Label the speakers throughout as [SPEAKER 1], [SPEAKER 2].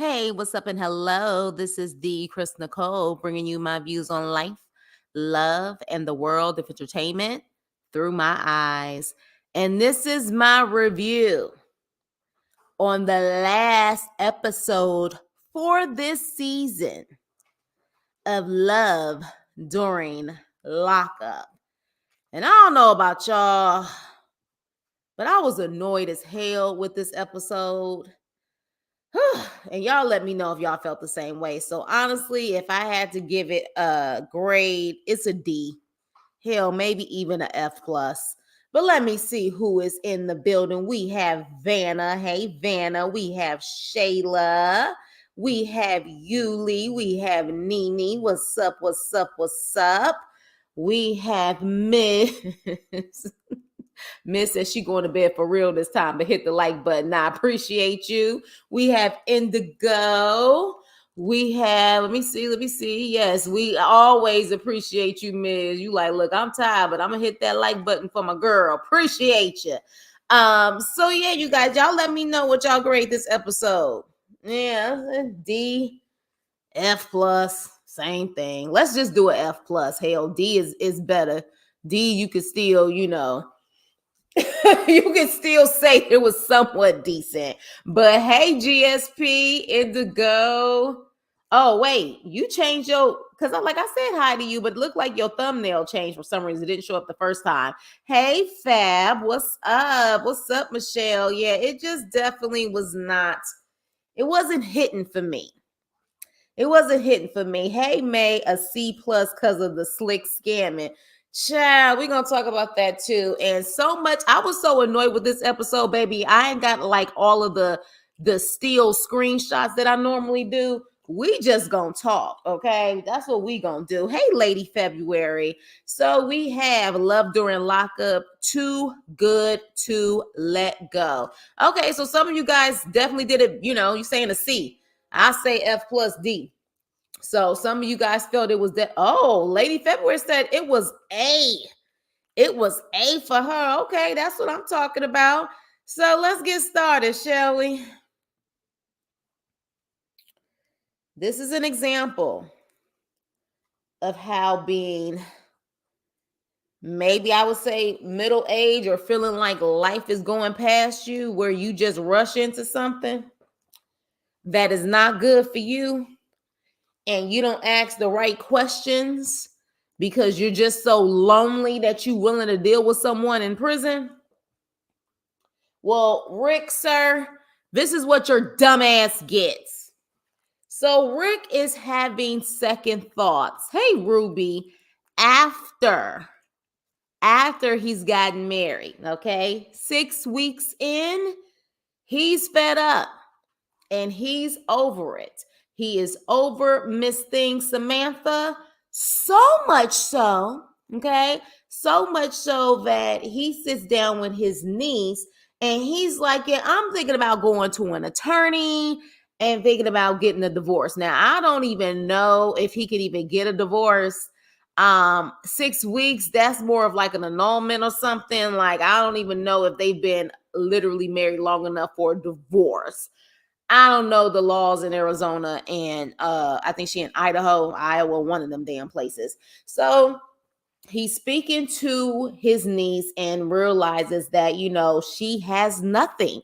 [SPEAKER 1] Hey, what's up and hello? This is the Chris Nicole bringing you my views on life, love, and the world of entertainment through my eyes. And this is my review on the last episode for this season of Love During Lockup. And I don't know about y'all, but I was annoyed as hell with this episode. And y'all let me know if y'all felt the same way. So honestly, if I had to give it a grade, it's a D. Hell, maybe even a F plus. But let me see who is in the building. We have Vanna. Hey, Vanna. We have Shayla. We have Yuli. We have Nene. What's up? What's up? What's up? We have Miss. Miss says she going to bed for real this time, but hit the like button. I appreciate you. We have Indigo. We have, let me see. Yes, we always appreciate you, Miss. You like, look, I'm tired, but I'm gonna hit that like button for my girl. Appreciate you. So yeah, you guys, y'all let me know what y'all grade this episode. Yeah, D, F plus, same thing. Let's just do an F plus. Hell, D is better. D, you could still, you can still say it was somewhat decent. But hey, GSP, Indigo. Oh, wait, you changed because like I said hi to you, but it looked like your thumbnail changed for some reason. It didn't show up the first time. Hey, Fab, what's up? What's up, Michelle? Yeah, it just definitely was not, it wasn't hitting for me. It wasn't hitting for me. Hey, May, a C plus because of the slick scamming. Child, we're gonna talk about that too. And so much, I was so annoyed with this episode, baby. I ain't got like all of the still screenshots that I normally do. We just gonna talk, okay? That's what we gonna do. Hey, Lady February. So we have Love During Lockup, Too Good to Let Go. Okay, so some of you guys definitely did it, you saying a C. I say F plus D. So some of you guys felt it was that. Oh, Lady February said it was A. It was A for her. Okay, that's what I'm talking about. So let's get started, shall we? This is an example of how being, maybe I would say middle age or feeling like life is going past you, where you just rush into something that is not good for you and you don't ask the right questions because you're just so lonely that you're willing to deal with someone in prison. Well, Rick, sir, this is what your dumbass gets. So Rick is having second thoughts. Hey, Ruby, after he's gotten married, okay? 6 weeks in, he's fed up and he's over it. He is over Miss Thing Samantha, so much so, okay? So much so that he sits down with his niece and he's like, yeah, I'm thinking about going to an attorney and thinking about getting a divorce. Now, I don't even know if he could even get a divorce. 6 weeks, that's more of like an annulment or something. Like, I don't even know if they've been literally married long enough for a divorce. I don't know the laws in Arizona and I think she in Idaho, Iowa, one of them damn places. So he's speaking to his niece and realizes that, she has nothing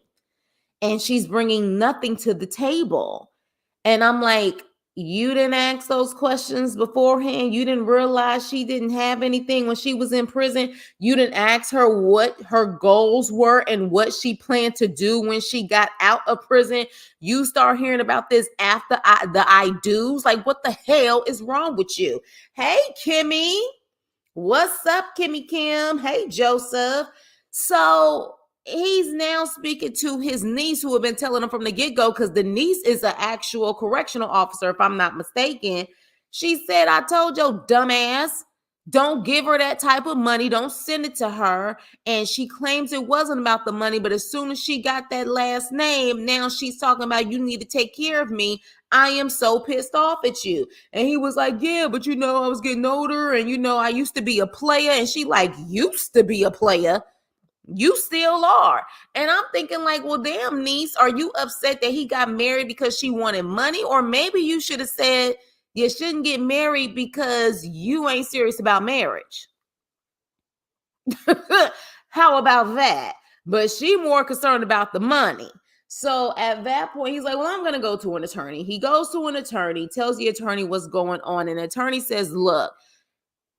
[SPEAKER 1] and she's bringing nothing to the table. And I'm like, you didn't ask those questions beforehand. You didn't realize she didn't have anything when she was in prison. You didn't ask her what her goals were and what she planned to do when she got out of prison. You start hearing about this after the I do's. Like, what the hell is wrong with you? Hey, Kimmy. What's up, Kimmy Kim? Hey, Joseph. So he's now speaking to his niece, who have been telling him from the get-go, because the niece is an actual correctional officer, if I'm not mistaken. She said, I told your dumbass, don't give her that type of money. Don't send it to her. And she claims it wasn't about the money, but as soon as she got that last name, now she's talking about, you need to take care of me. I am so pissed off at you. And he was like, yeah, but I was getting older and I used to be a player. And she like, used to be a player. You still are. And I'm thinking like, well, damn, niece, are you upset that he got married because she wanted money? Or maybe you should have said you shouldn't get married because you ain't serious about marriage. How about that? But she more concerned about the money. So at that point, he's like, well, I'm going to go to an attorney. He goes to an attorney, tells the attorney what's going on. And the attorney says, look,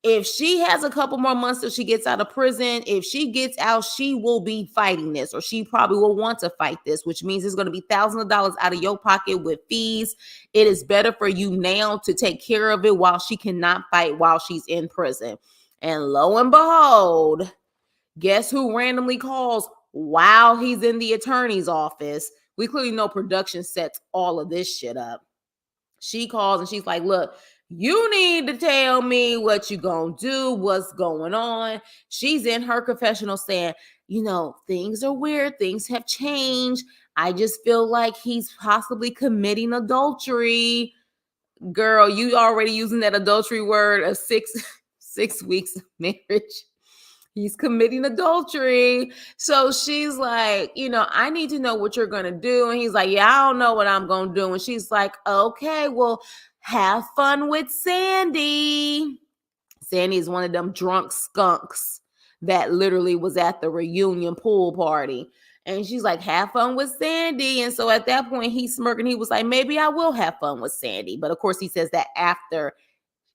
[SPEAKER 1] if she has a couple more months till she gets out of prison, if she gets out, she will be fighting this, or she probably will want to fight this, which means it's going to be thousands of dollars out of your pocket with fees. It is better for you now to take care of it while she cannot fight while she's in prison. And lo and behold, guess who randomly calls while he's in the attorney's office? We clearly know production sets all of this shit up. She calls and she's like, look, you need to tell me what you gonna do, what's going on. She's in her confessional saying, you know, things are weird, things have changed. I just feel like he's possibly committing adultery. Girl, you already using that adultery word of six weeks of marriage. He's committing adultery. So she's like, you know, I need to know what you're going to do. And he's like, yeah, I don't know what I'm going to do. And she's like, okay, well, have fun with Sandy. Sandy is one of them drunk skunks that literally was at the reunion pool party. And she's like, have fun with Sandy. And so at that point, he's smirking. He was like, maybe I will have fun with Sandy. But of course, he says that after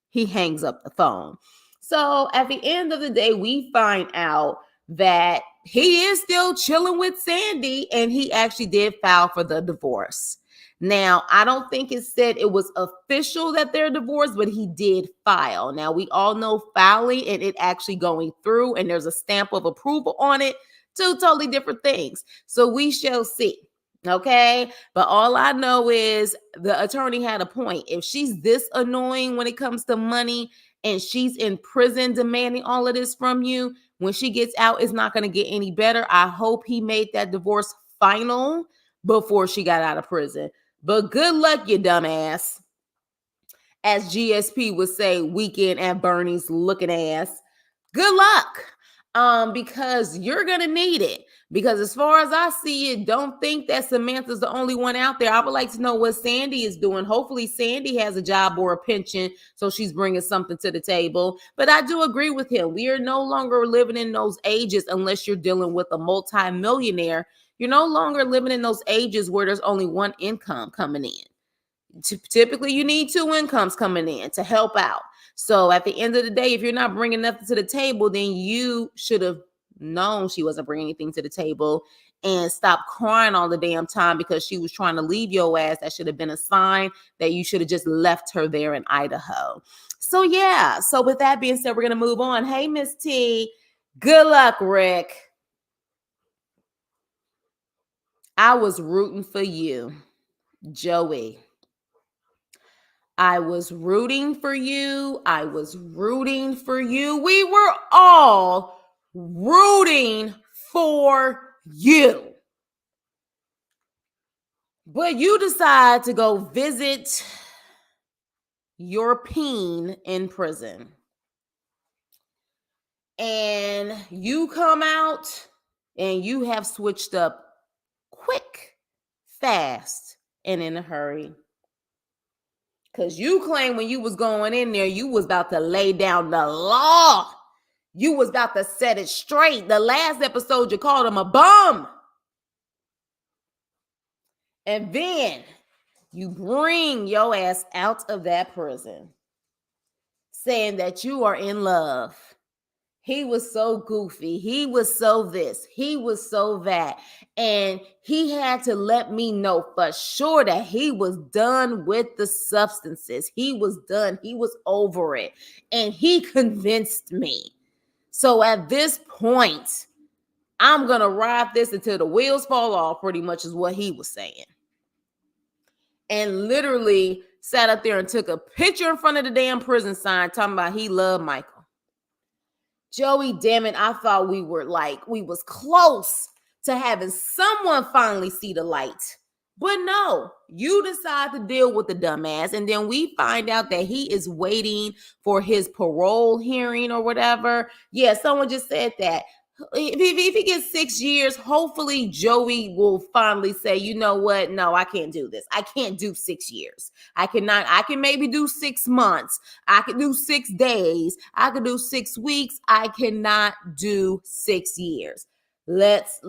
[SPEAKER 1] he hangs up the phone. So at the end of the day, we find out that he is still chilling with Sandy and he actually did file for the divorce. Now, I don't think it said it was official that they're divorced, but he did file. Now, we all know filing and it actually going through, and there's a stamp of approval on it. Two totally different things. So we shall see. Okay. But all I know is the attorney had a point. If she's this annoying when it comes to money and she's in prison demanding all of this from you, when she gets out, it's not going to get any better. I hope he made that divorce final before she got out of prison. But good luck, you dumbass. As GSP would say, weekend at Bernie's looking ass. Good luck. Because you're going to need it. Because as far as I see it, don't think that Samantha's the only one out there. I would like to know what Sandy is doing. Hopefully Sandy has a job or a pension, so she's bringing something to the table. But I do agree with him. We are no longer living in those ages unless you're dealing with a multi-millionaire. You're no longer living in those ages where there's only one income coming in. Typically, you need two incomes coming in to help out. So at the end of the day, if you're not bringing nothing to the table, then you should have known she wasn't bringing anything to the table and stop crying all the damn time because she was trying to leave your ass. That should have been a sign that you should have just left her there in Idaho. So yeah. So with that being said, we're going to move on. Hey, Miss T, good luck, Rick. I was rooting for you, Joey. I was rooting for you. I was rooting for you. We were all rooting for you. But you decide to go visit your peen in prison. And you come out and you have switched up quick, fast, and in a hurry. Because you claim when you was going in there, you was about to lay down the law. You was about to set it straight. The last episode, you called him a bum. And then you bring your ass out of that prison saying that you are in love. He was so goofy. He was so this. He was so that. And he had to let me know for sure that he was done with the substances. He was done. He was over it. And he convinced me. So at this point, I'm going to ride this until the wheels fall off, pretty much is what he was saying. And literally sat up there and took a picture in front of the damn prison sign talking about he loved Michael. Joey, damn it, I thought we was close to having someone finally see the light. But no, you decide to deal with the dumbass. And then we find out that he is waiting for his parole hearing or whatever. Yeah, someone just said that. If he gets 6 years, hopefully Joey will finally say, you know what? No, I can't do this. I can't do 6 years. I cannot. I can maybe do 6 months. I can do 6 days. I can do 6 weeks. I cannot do 6 years. Let's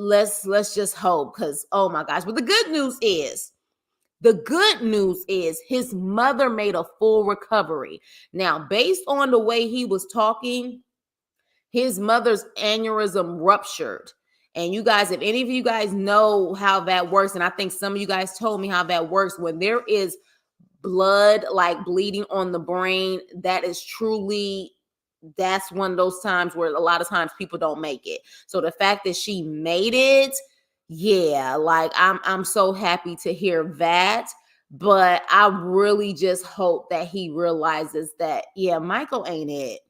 [SPEAKER 1] just hope, because oh my gosh. But the good news is his mother made a full recovery. Now, based on the way he was talking, his mother's aneurysm ruptured. And you guys, if any of you guys know how that works, and I think some of you guys told me how that works, when there is blood like bleeding on the brain, that is truly, that's one of those times where a lot of times people don't make it. So the fact that she made it, yeah, like I'm so happy to hear that. But I really just hope that he realizes that, yeah, Michael ain't it.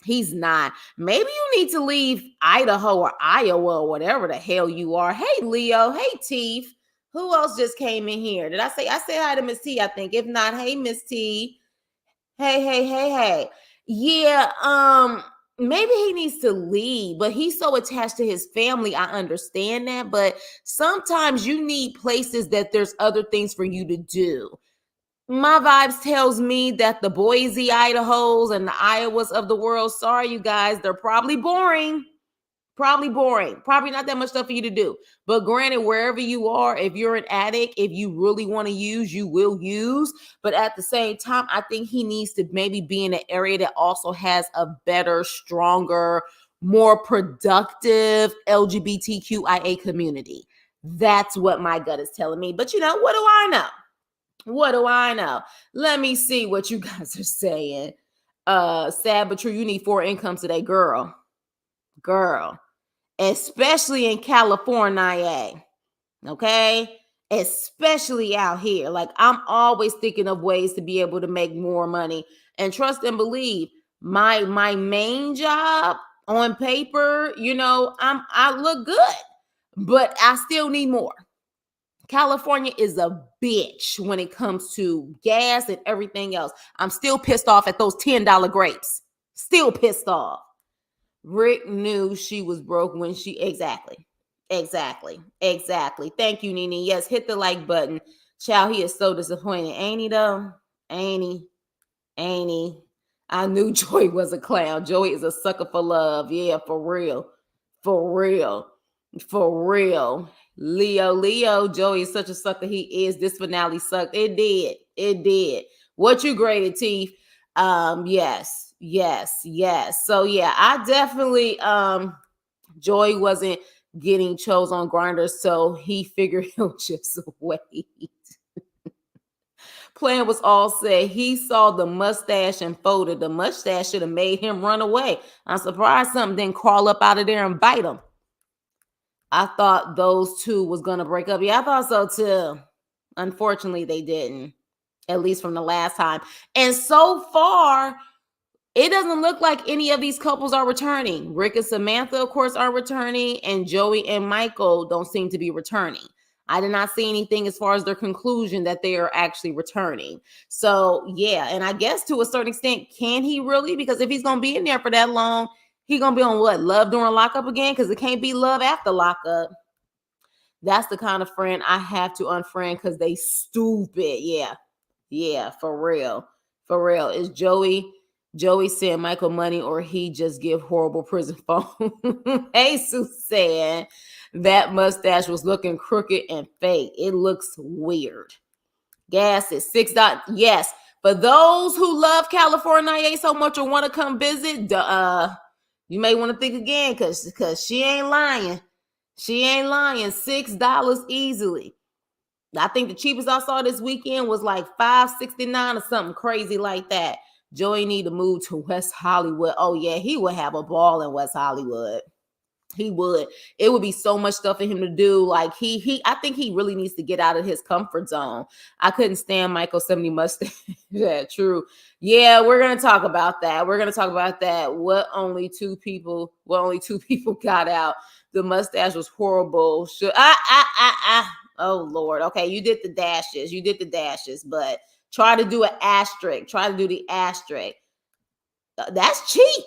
[SPEAKER 1] He's not. Maybe you need to leave Idaho or Iowa or whatever the hell you are. Hey, Leo. Hey, Teef. Who else just came in here? Did I say hi to Miss T? I think. If not, hey, Miss T. Hey. Yeah, maybe he needs to leave, but he's so attached to his family. I understand that, but sometimes you need places that there's other things for you to do. My vibes tells me that the Boise, Idahos, and the Iowas of the world, sorry, you guys, they're probably boring. Probably boring. Probably not that much stuff for you to do. But granted, wherever you are, if you're an addict, if you really want to use, you will use. But at the same time, I think he needs to maybe be in an area that also has a better, stronger, more productive LGBTQIA community. That's what my gut is telling me. But you know, what do I know? What do I know? Let me see what you guys are saying. Sad but true, you need 4 incomes today, girl. Especially in California. Okay? Especially out here. Like, I'm always thinking of ways to be able to make more money. And trust and believe, my main job on paper, you know, I look good, but I still need more. California is a bitch when it comes to gas and everything else. I'm still pissed off at those $10 grapes. Still pissed off. Rick knew she was broke when she, exactly. Thank you, Nene. Yes, hit the like button. Child, he is so disappointed. Ain't he though? Ain't he? I knew Joey was a clown. Joey is a sucker for love. Yeah, for real. Leo, Joey is such a sucker. He is. This finale sucked. It did. What you graded, Teef? Yes. So yeah, I definitely Joey wasn't getting chose on Grindr, so he figured he'll just wait. Plan was all set. He saw the mustache and folded. The mustache should have made him run away. I'm surprised something didn't crawl up out of there and bite him. I thought those two was going to break up. Yeah, I thought so too. Unfortunately, they didn't, at least from the last time. And so far, it doesn't look like any of these couples are returning. Rick and Samantha, of course, are returning, and Joey and Michael don't seem to be returning. I did not see anything as far as their conclusion that they are actually returning. So, yeah, and I guess to a certain extent, can he really? Because if he's going to be in there for that long, he's going to be on what? Love during lockup again? Because it can't be love after lockup. That's the kind of friend I have to unfriend because they stupid. Yeah, for real. Is Joey send Michael money or he just give horrible prison phone? Hey, Suzanne, that mustache was looking crooked and fake. It looks weird. Gas is $6. Yes, for those who love California so much or want to come visit, you may want to think again because she ain't lying. $6 easily. I think the cheapest I saw this weekend was like $5.69 or something crazy like that. Joey need to move to West Hollywood. Oh yeah, he would have a ball in West Hollywood. He would. It would be so much stuff for him to do. Like I think he really needs to get out of his comfort zone. I couldn't stand Michael 70 mustache. Yeah, true. Yeah, we're gonna talk about that. What only two people got out. The mustache was horrible. Oh Lord. Okay, you did the dashes, but try to do an asterisk. Try to do the asterisk. That's cheap.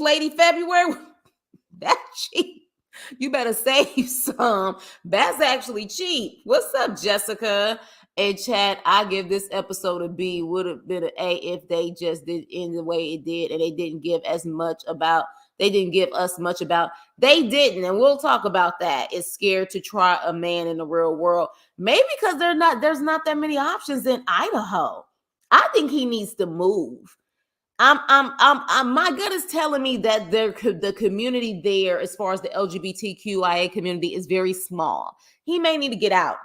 [SPEAKER 1] Lady February. That's cheap. You better save some. That's actually cheap. What's up, Jessica? And chat, I give this episode a B. Would have been an A if they just did in the way it did, and they didn't give as much about. They didn't give us much about. They didn't, and we'll talk about that. Is scared to try a man in the real world. Maybe because there's not that many options in Idaho. I think he needs to move. My gut is telling me that the community there, as far as the LGBTQIA community, is very small. He may need to get out.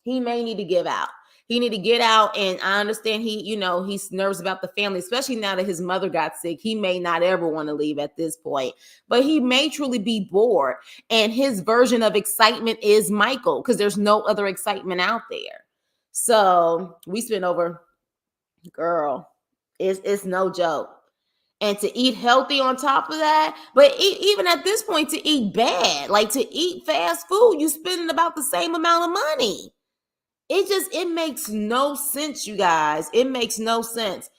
[SPEAKER 1] He may need to give out. He need to get out, and I understand he's nervous about the family, especially now that his mother got sick. He may not ever want to leave at this point, but he may truly be bored. And his version of excitement is Michael, because there's no other excitement out there. So we spent over, girl, it's no joke. And to eat healthy on top of that, but even at this point, to eat bad, like to eat fast food, you spending about the same amount of money. It makes no sense, you guys. It makes no sense.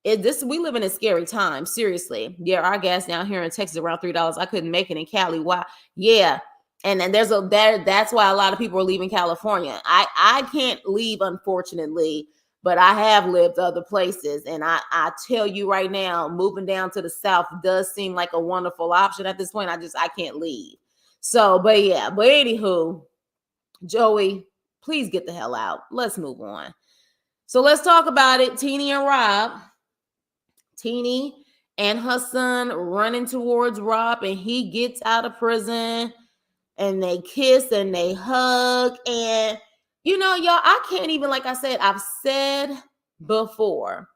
[SPEAKER 1] We live in a scary time, seriously. Yeah, our gas down here in Texas around $3. I couldn't make it in Cali. Why? Yeah. And then that's why a lot of people are leaving California. I can't leave, unfortunately, but I have lived other places. And I tell you right now, moving down to the South does seem like a wonderful option at this point. I can't leave. So, but anywho, Joey, please get the hell out. Let's move on. So let's talk about it. Teenie and Rob. Teenie and her son running towards Rob, and he gets out of prison, and they kiss and they hug. And, y'all, I can't even, like I said, I've said before.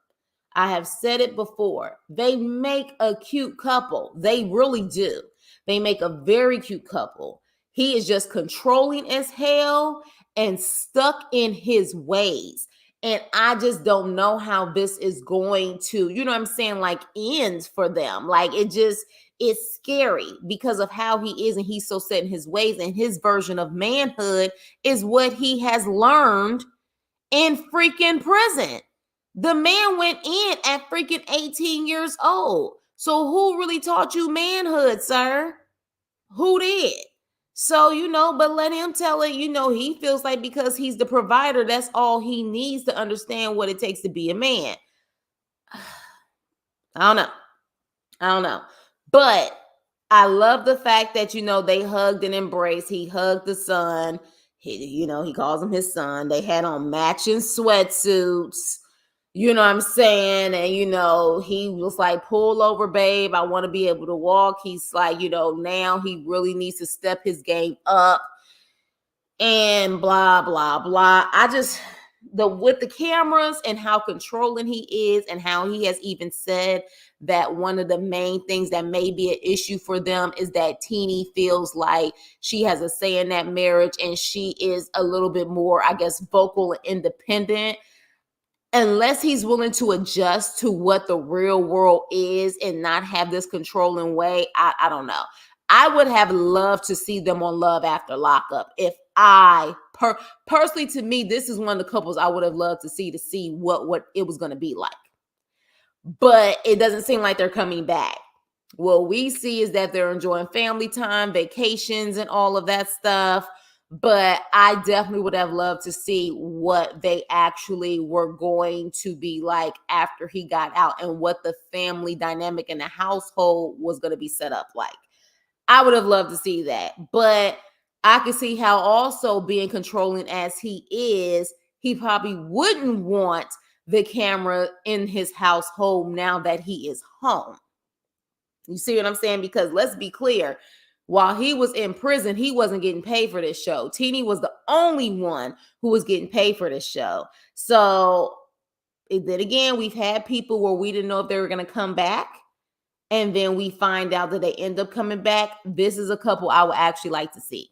[SPEAKER 1] I have said it before. They make a cute couple. They really do. They make a very cute couple. He is just controlling as hell and stuck in his ways. And I just don't know how this is going to, end for them. Like, it's scary because of how he is, and he's so set in his ways, and his version of manhood is what he has learned in freaking prison. The man went in at freaking 18 years old. So who really taught you manhood, sir? Who did? So, but let him tell it, he feels like because he's the provider, that's all he needs to understand what it takes to be a man. I don't know. But I love the fact that, they hugged and embraced. He hugged the son. He calls him his son. They had on matching sweatsuits. You know what I'm saying? And, he was like, pull over, babe. I want to be able to walk. He's like, now he really needs to step his game up and blah, blah, blah. With the cameras and how controlling he is, and how he has even said that one of the main things that may be an issue for them is that Teenie feels like she has a say in that marriage, and she is a little bit more, I guess, vocal and independent. Unless he's willing to adjust to what the real world is and not have this controlling way, I don't know. I would have loved to see them on Love After Lockup. If personally, to me, this is one of the couples I would have loved to see what it was going to be like. But it doesn't seem like they're coming back. What we see is that they're enjoying family time, vacations, and all of that stuff. But I definitely would have loved to see what they actually were going to be like after he got out, and what the family dynamic in the household was going to be set up like. I would have loved to see that. But I could see how also, being controlling as he is, he probably wouldn't want the camera in his household now that he is home. You see what I'm saying? Because let's be clear. While he was in prison, he wasn't getting paid for this show. Teenie was the only one who was getting paid for this show. So then again, we've had people where we didn't know if they were going to come back, and then we find out that they end up coming back. This is a couple I would actually like to see.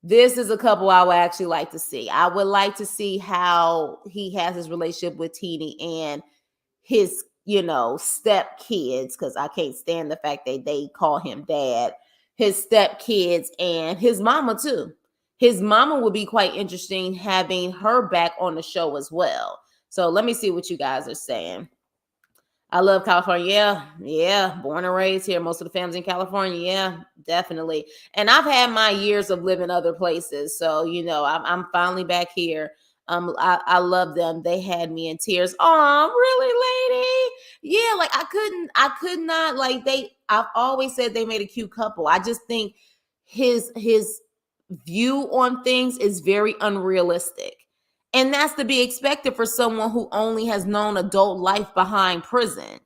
[SPEAKER 1] I would like to see how he has his relationship with Teenie and his step kids, because I can't stand the fact that they call him dad. His step kids and his mama too. His mama would be quite interesting having her back on the show as well. So let me see what you guys are saying. I love California. Yeah, yeah. Born and raised here. Most of the family's in California. Yeah, definitely. And I've had my years of living other places, so I'm finally back here. I love them. They had me in tears. Oh, really, lady? Yeah, like I could not like they. I've always said they made a cute couple. I just think his view on things is very unrealistic. And that's to be expected for someone who only has known adult life behind prison.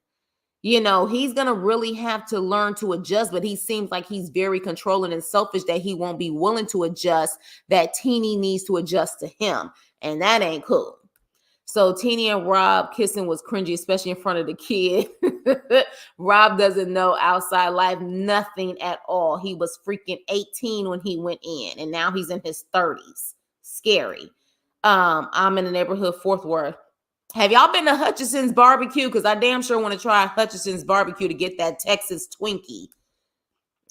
[SPEAKER 1] He's going to really have to learn to adjust, but he seems like he's very controlling and selfish that he won't be willing to adjust, that Teenie needs to adjust to him. And that ain't cool. So Teenie and Rob kissing was cringy, especially in front of the kid. Rob doesn't know outside life, nothing at all. He was freaking 18 when he went in, and now he's in his 30s. Scary. I'm in the neighborhood, Fourth Ward. Have y'all been to Hutchinson's barbecue? Because I damn sure want to try Hutchinson's barbecue to get that Texas Twinkie.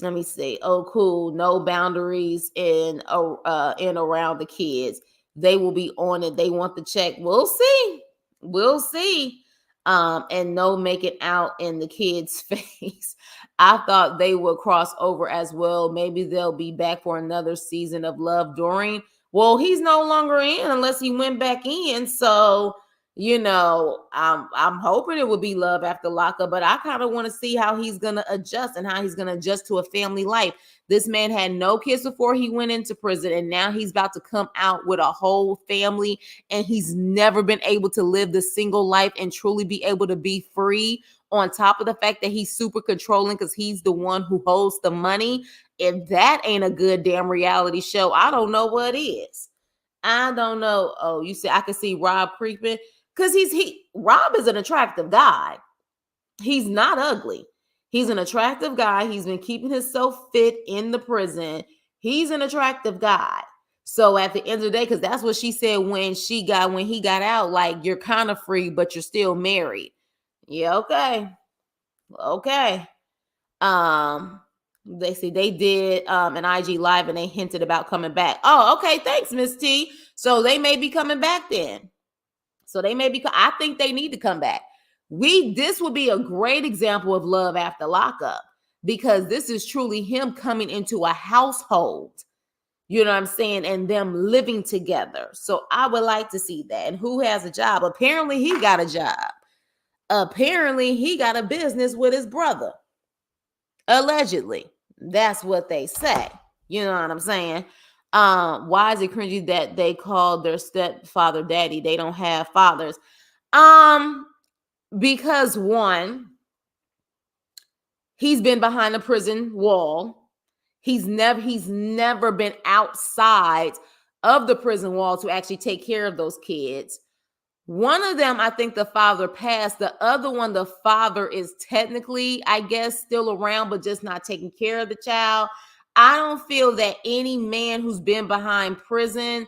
[SPEAKER 1] Let me see. Oh, cool. No boundaries in around the kids. They will be on it. They want the check. We'll see. We'll see. And no making out in the kids' face. I thought they would cross over as well. Maybe they'll be back for another season of Love During. Well, he's no longer in unless he went back in. So I'm hoping it would be Love after Lockup, but I kind of want to see how he's going to adjust and how he's going to adjust to a family life. This man had no kids before he went into prison, and now he's about to come out with a whole family, and he's never been able to live the single life and truly be able to be free, on top of the fact that he's super controlling because he's the one who holds the money. If that ain't a good damn reality show, I don't know what is. I don't know. Oh, you see, I can see Rob creeping. Because Rob is an attractive guy. He's not ugly. He's an attractive guy. He's been keeping himself fit in the prison. He's an attractive guy. So at the end of the day, because that's what she said when he got out, like, you're kind of free, but you're still married. Yeah, okay. Okay. They did an IG live and they hinted about coming back. Oh, okay. Thanks, Miss T. So they may be coming back then. I think they need to come back. This would be a great example of Love after Lockup, because this is truly him coming into a household, you know what I'm saying, and them living together. So I would like to see that. And who has a job? Apparently he got a job. Apparently he got a business with his brother. Allegedly. That's what they say. You know what I'm saying? Why is it cringy that they called their stepfather daddy? They don't have fathers. Because one, he's been behind a prison wall. He's never been outside of the prison wall to actually take care of those kids. One of them, I think the father passed. The other one, the father is technically, I guess, still around, but just not taking care of the child. I don't feel that any man who's been behind prison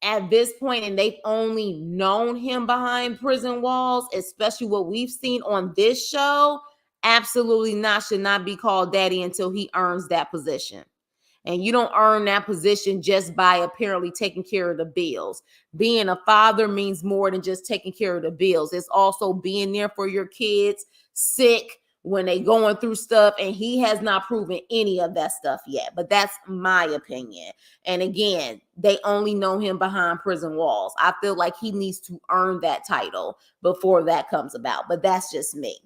[SPEAKER 1] at this point, and they've only known him behind prison walls, especially what we've seen on this show, absolutely not, should not be called daddy until he earns that position. And you don't earn that position just by apparently taking care of the bills. Being a father means more than just taking care of the bills. It's also being there for your kids, sick, when they going through stuff, and he has not proven any of that stuff yet. But that's my opinion. And again, they only know him behind prison walls. I feel like he needs to earn that title before that comes about. But that's just me.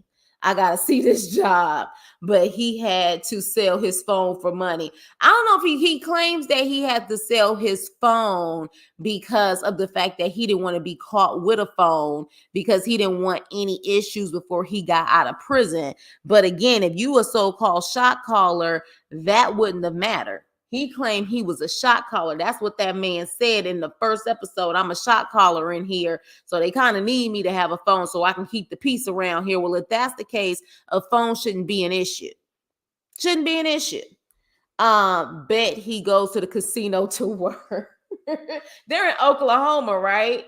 [SPEAKER 1] I got to see this job. But he had to sell his phone for money. I don't know if he claims that he had to sell his phone because of the fact that he didn't want to be caught with a phone, because he didn't want any issues before he got out of prison. But again, if you a so-called shot caller, that wouldn't have mattered. He claimed he was a shot caller. That's what that man said in the first episode. I'm a shot caller in here, so they kind of need me to have a phone so I can keep the peace around here. Well, if that's the case, a phone shouldn't be an issue. Shouldn't be an issue. Bet he goes to the casino to work. They're in Oklahoma, right?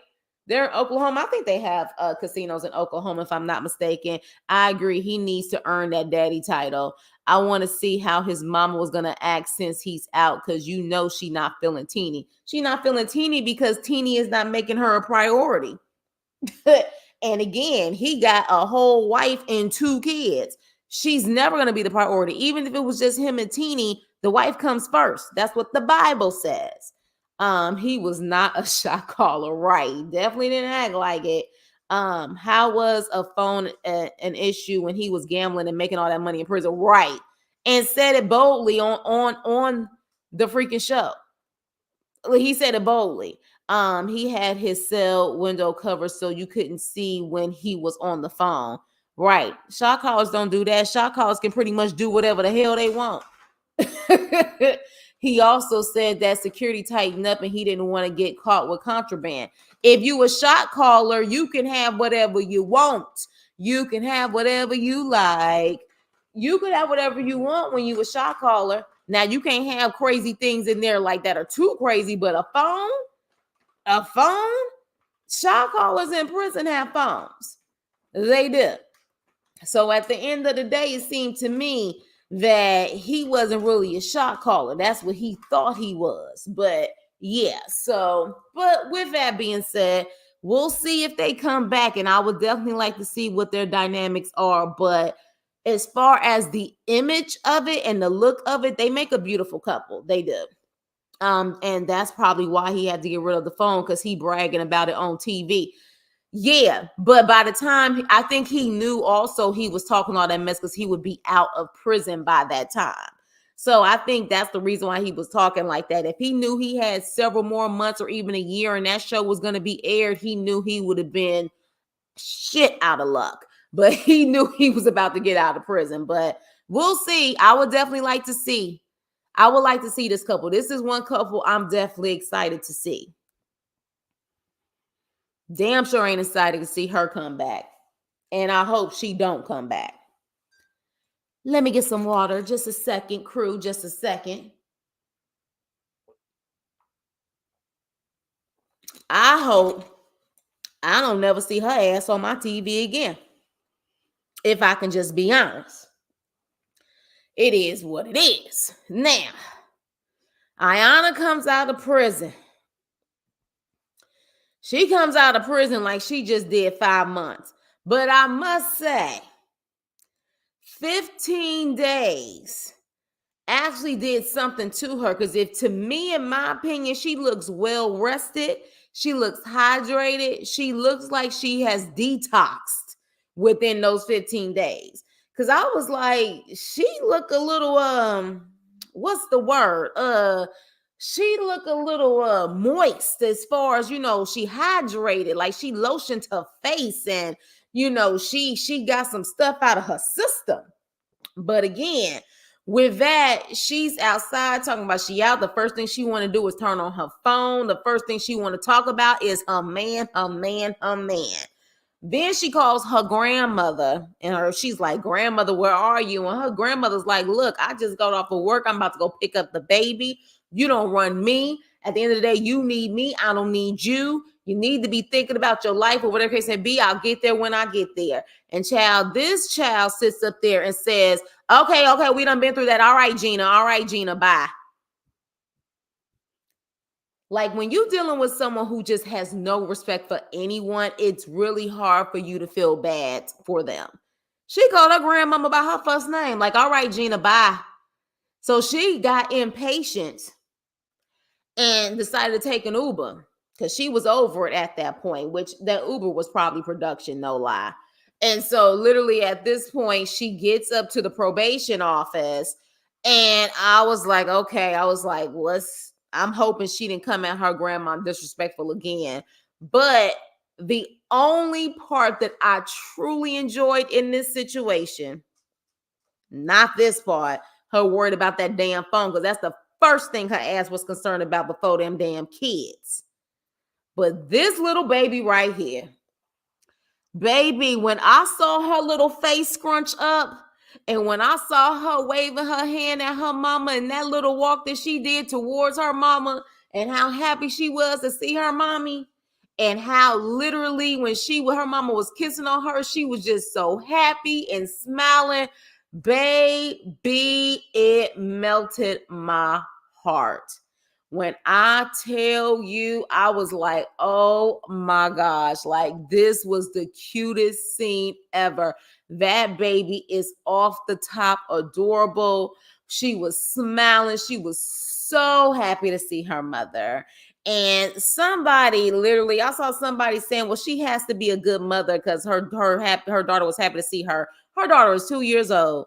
[SPEAKER 1] They're in Oklahoma. I think they have casinos in Oklahoma, if I'm not mistaken. I agree. He needs to earn that daddy title. I want to see how his mama was going to act since he's out, because she not feeling Teenie. She not feeling Teenie because Teenie is not making her a priority. And again, he got a whole wife and 2 kids. She's never going to be the priority. Even if it was just him and Teeny, the wife comes first. That's what the Bible says. He was not a shot caller, right? Definitely didn't act like it. How was a phone an issue when he was gambling and making all that money in prison? Right. And said it boldly on the freaking show. He said it boldly. He had his cell window covered so you couldn't see when he was on the phone. Right. Shot callers don't do that. Shot callers can pretty much do whatever the hell they want. He also said that security tightened up and he didn't want to get caught with contraband. If you a shot caller, you can have whatever you want. You can have whatever you like. You can have whatever you want when you a shot caller. Now you can't have crazy things in there like that are too crazy, but a phone, shot callers in prison have phones. They do. So at the end of the day, it seemed to me that he wasn't really a shot caller. That's what he thought he was. But yeah, but with that being said, we'll see if they come back. And I would definitely like to see what their dynamics are. But as far as the image of it and the look of it, they make a beautiful couple. They do. And that's probably why he had to get rid of the phone, because he bragging about it on TV. Yeah, but by the time, I think he knew also he was talking all that mess because he would be out of prison by that time. So I think that's the reason why he was talking like that. If he knew he had several more months or even a year and that show was going to be aired, he knew he would have been shit out of luck. But he knew he was about to get out of prison. But we'll see. I would definitely like to see. I would like to see this couple. This is one couple I'm definitely excited to see. Damn sure ain't excited to see her come back. And I hope she don't come back. Let me get some water. Just a second, crew. Just a second. I hope I don't never see her ass on my TV again. If I can just be honest. It is what it is. Now, Ayanna comes out of prison. She comes out of prison like she just did 5 months. But I must say, 15 days actually did something to her. Because if, to me, in my opinion, she looks well rested, she looks hydrated, she looks like she has detoxed within those 15 days. Because I was like, she looked a little, what's the word? She looked a little moist as far as, she hydrated, like she lotioned her face and, she got some stuff out of her system. But again, with that, she's outside talking about she out. The first thing she want to do is turn on her phone. The first thing she want to talk about is her man. Then she calls her grandmother and she's like, grandmother, where are you? And her grandmother's like, look, I just got off of work. I'm about to go pick up the baby. You don't run me. At the end of the day, you need me. I don't need you. You need to be thinking about your life or whatever case may be. I'll get there when I get there. And this child sits up there and says, okay, we done been through that. All right, Gina, bye. Like when you're dealing with someone who just has no respect for anyone, it's really hard for you to feel bad for them. She called her grandmama by her first name. Like, all right, Gina, bye. So she got impatient and decided to take an Uber because she was over it at that point, which that Uber was probably production, no lie. And so literally at this point, she gets up to the probation office and I was like, okay, I'm hoping she didn't come at her grandma disrespectful again. But the only part that I truly enjoyed in this situation, not this part, her worried about that damn phone, because that's the first thing her ass was concerned about before them damn kids. But this little baby right here, baby, when I saw her little face scrunch up and when I saw her waving her hand at her mama and that little walk that she did towards her mama and how happy she was to see her mommy and how literally when her mama was kissing on her, she was just so happy and smiling. Baby, it melted my heart. When I tell you, I was like, oh my gosh, like this was the cutest scene ever. That baby is off the top adorable. She was smiling. She was so happy to see her mother. And somebody literally, I saw somebody saying, well, she has to be a good mother because her daughter was happy to see her. Her daughter is 2 years old.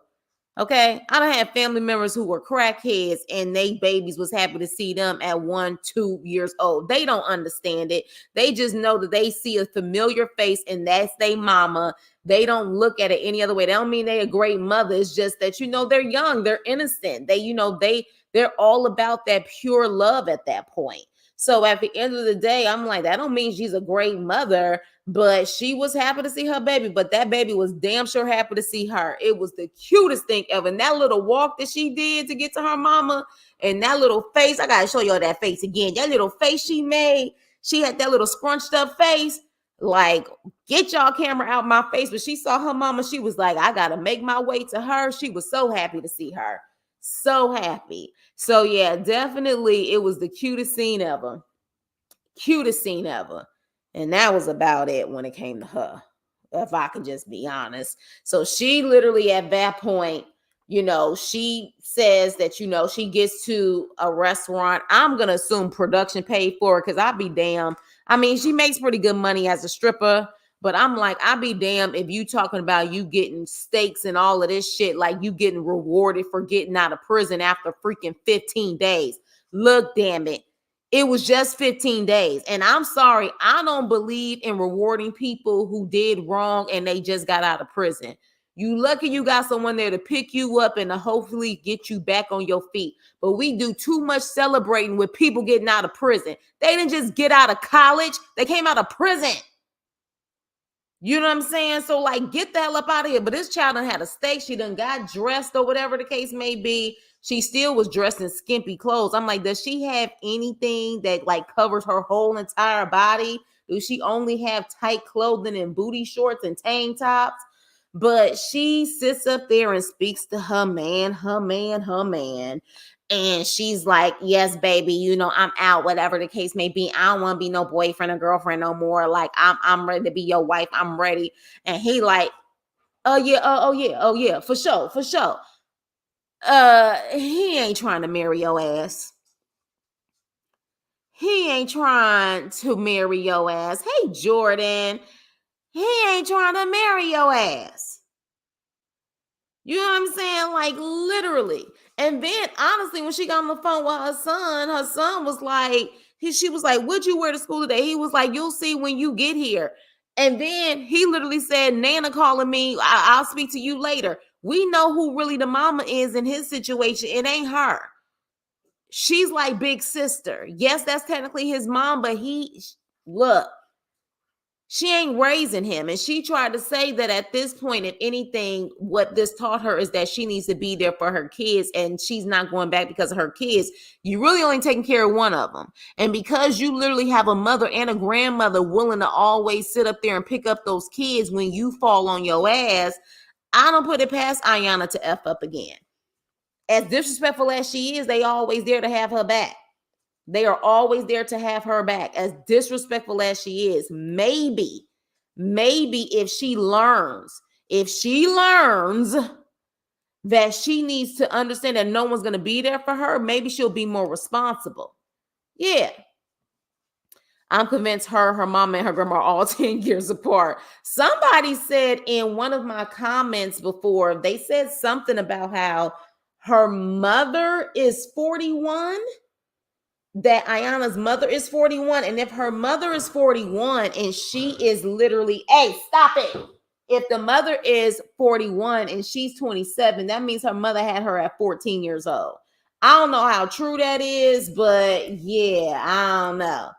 [SPEAKER 1] Okay, I don't have family members who were crackheads and they babies was happy to see them at 1, 2 years old. They don't understand it. They just know that they see a familiar face and that's their mama. They don't look at it any other way. They don't mean they're a great mother. It's just that they're young, they're innocent. They're all about that pure love at that point. So at the end of the day, I'm like, that don't mean she's a great mother, but she was happy to see her baby. But that baby was damn sure happy to see her. It was the cutest thing ever. And that little walk that she did to get to her mama, and that little face, I gotta show y'all that face again. That little face she made, she had that little scrunched up face. Like, get y'all camera out my face. But she saw her mama, she was like, I gotta make my way to her. She was so happy to see her. So happy. So yeah, definitely it was the cutest scene ever. Cutest scene ever. And that was about it when it came to her, if I can just be honest. So she literally at that point, she says that, she gets to a restaurant. I'm going to assume production paid for it because I'll be damned. I mean, she makes pretty good money as a stripper, but I'm like, I'll be damned if you talking about you getting steaks and all of this shit, like you getting rewarded for getting out of prison after freaking 15 days. Look, damn it. It was just 15 days. And I'm sorry, I don't believe in rewarding people who did wrong and they just got out of prison. You lucky you got someone there to pick you up and to hopefully get you back on your feet. But we do too much celebrating with people getting out of prison. They didn't just get out of college. They came out of prison. You know what I'm saying? So, like, get the hell up out of here. But this child done had a steak. She done got dressed or whatever the case may be. She still was dressed in skimpy clothes. I'm like, does she have anything that, like, covers her whole entire body? Does she only have tight clothing and booty shorts and tank tops? But she sits up there and speaks to her man. And she's like, yes, baby, I'm out, whatever the case may be. I don't want to be no boyfriend or girlfriend no more. Like, I'm ready to be your wife. I'm ready. And he like, oh yeah, oh yeah, for sure. He ain't trying to marry your ass. He ain't trying to marry your ass. Hey, Jordan, he ain't trying to marry your ass. You know what I'm saying? Like, literally. And then, honestly, when she got on the phone with her son was like, she was like, what'd you wear to school today? He was like, you'll see when you get here. And then he literally said, Nana calling me. I'll speak to you later. We know who really the mama is in his situation. It ain't her. She's like big sister. Yes, that's technically his mom, but look, she ain't raising him. And she tried to say that at this point, if anything, what this taught her is that she needs to be there for her kids and she's not going back because of her kids. You really only taking care of one of them. And because you literally have a mother and a grandmother willing to always sit up there and pick up those kids when you fall on your ass, I don't put it past Ayanna to F up again. As disrespectful as she is, they always there to have her back. They are always there to have her back, as disrespectful as she is. Maybe if she learns that she needs to understand that no one's going to be there for her, maybe she'll be more responsible. Yeah. I'm convinced her mama, and her grandma are all 10 years apart. Somebody said in one of my comments before, they said something about how her mother is 41. That Ayanna's mother is 41. And if her mother is 41 and she is literally, hey, stop it. If the mother is 41 and she's 27, that means her mother had her at 14 years old. I don't know how true that is, but yeah, I don't know.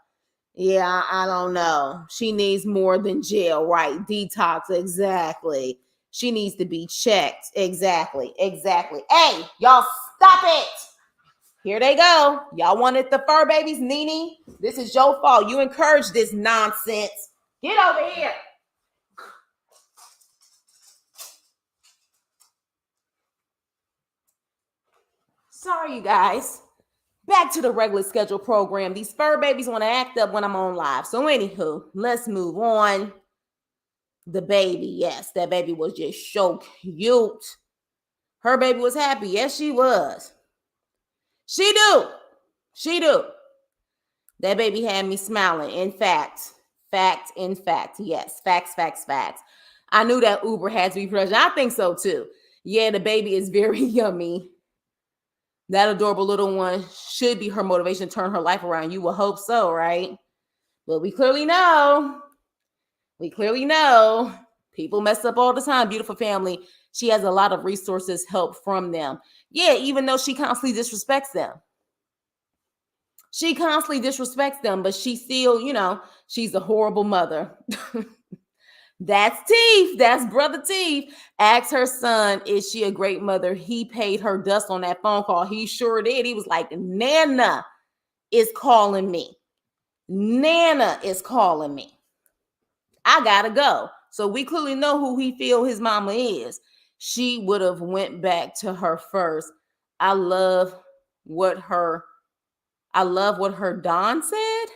[SPEAKER 1] Yeah, I don't know. She needs more than jail, right? Detox, exactly. She needs to be checked. Exactly. Hey, y'all stop it. Here they go. Y'all wanted the fur babies, Nene? This is your fault. You encouraged this nonsense. Get over here. Sorry, you guys. Back to the regular schedule program. These fur babies want to act up when I'm on live. So anywho, let's move on. The baby, yes, that baby was just so cute. Her baby was happy. Yes, she was. She do. She do. That baby had me smiling. In fact, yes, facts. I knew that Uber had to be pressured. I think so too. Yeah, the baby is very yummy. That adorable little one should be her motivation to turn her life around. You will hope so, right? But we clearly know people mess up all the time. Beautiful family. She has a lot of resources, help from them. Yeah, even though she constantly disrespects them. She constantly disrespects them, but she still, she's a horrible mother. That's Teeth. That's Brother Teeth. Asked her son, is she a great mother? He paid her dust on that phone call. He sure did. He was like, Nana is calling me. Nana is calling me. I gotta go. So we clearly know who he feel his mama is. She would have went back to her first. I love what her Don said.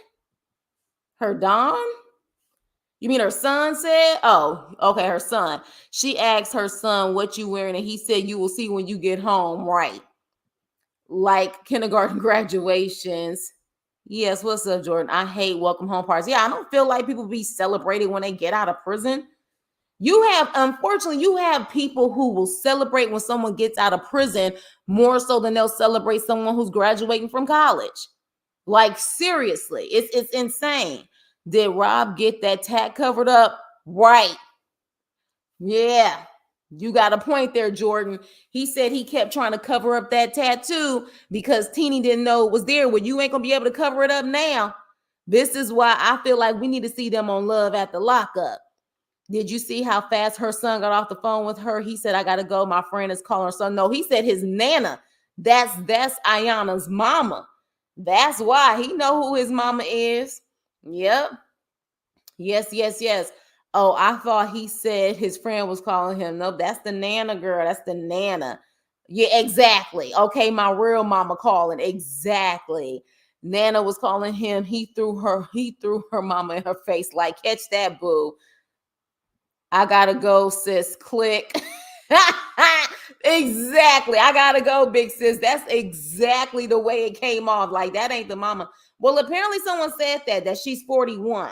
[SPEAKER 1] Her Don? You mean her son said? Oh, okay, her son. She asked her son, what you wearing? And he said, you will see when you get home, right? Like kindergarten graduations. Yes, what's up, Jordan? I hate welcome home parties. Yeah, I don't feel like people be celebrating when they get out of prison. Unfortunately, you have people who will celebrate when someone gets out of prison more so than they'll celebrate someone who's graduating from college. Like, seriously, it's insane. Did Rob get that tat covered up? Right. Yeah. You got a point there, Jordan. He said he kept trying to cover up that tattoo because Teeny didn't know it was there. Well, you ain't going to be able to cover it up now. This is why I feel like we need to see them on Love at the Lockup. Did you see how fast her son got off the phone with her? He said, I got to go. My friend is calling her son. No, he said his Nana. That's Ayanna's mama. That's why he know who his mama is. Yep. Yes. Oh, I thought he said his friend was calling him. Nope, that's the Nana girl. That's the Nana. Yeah, exactly. Okay, my real mama calling. Exactly. Nana was calling him. He threw her mama in her face like, catch that, boo. I gotta go, sis. Click. Exactly. I gotta go, big sis. That's exactly the way it came off. Like, that ain't the mama. Well, apparently someone said that she's 41.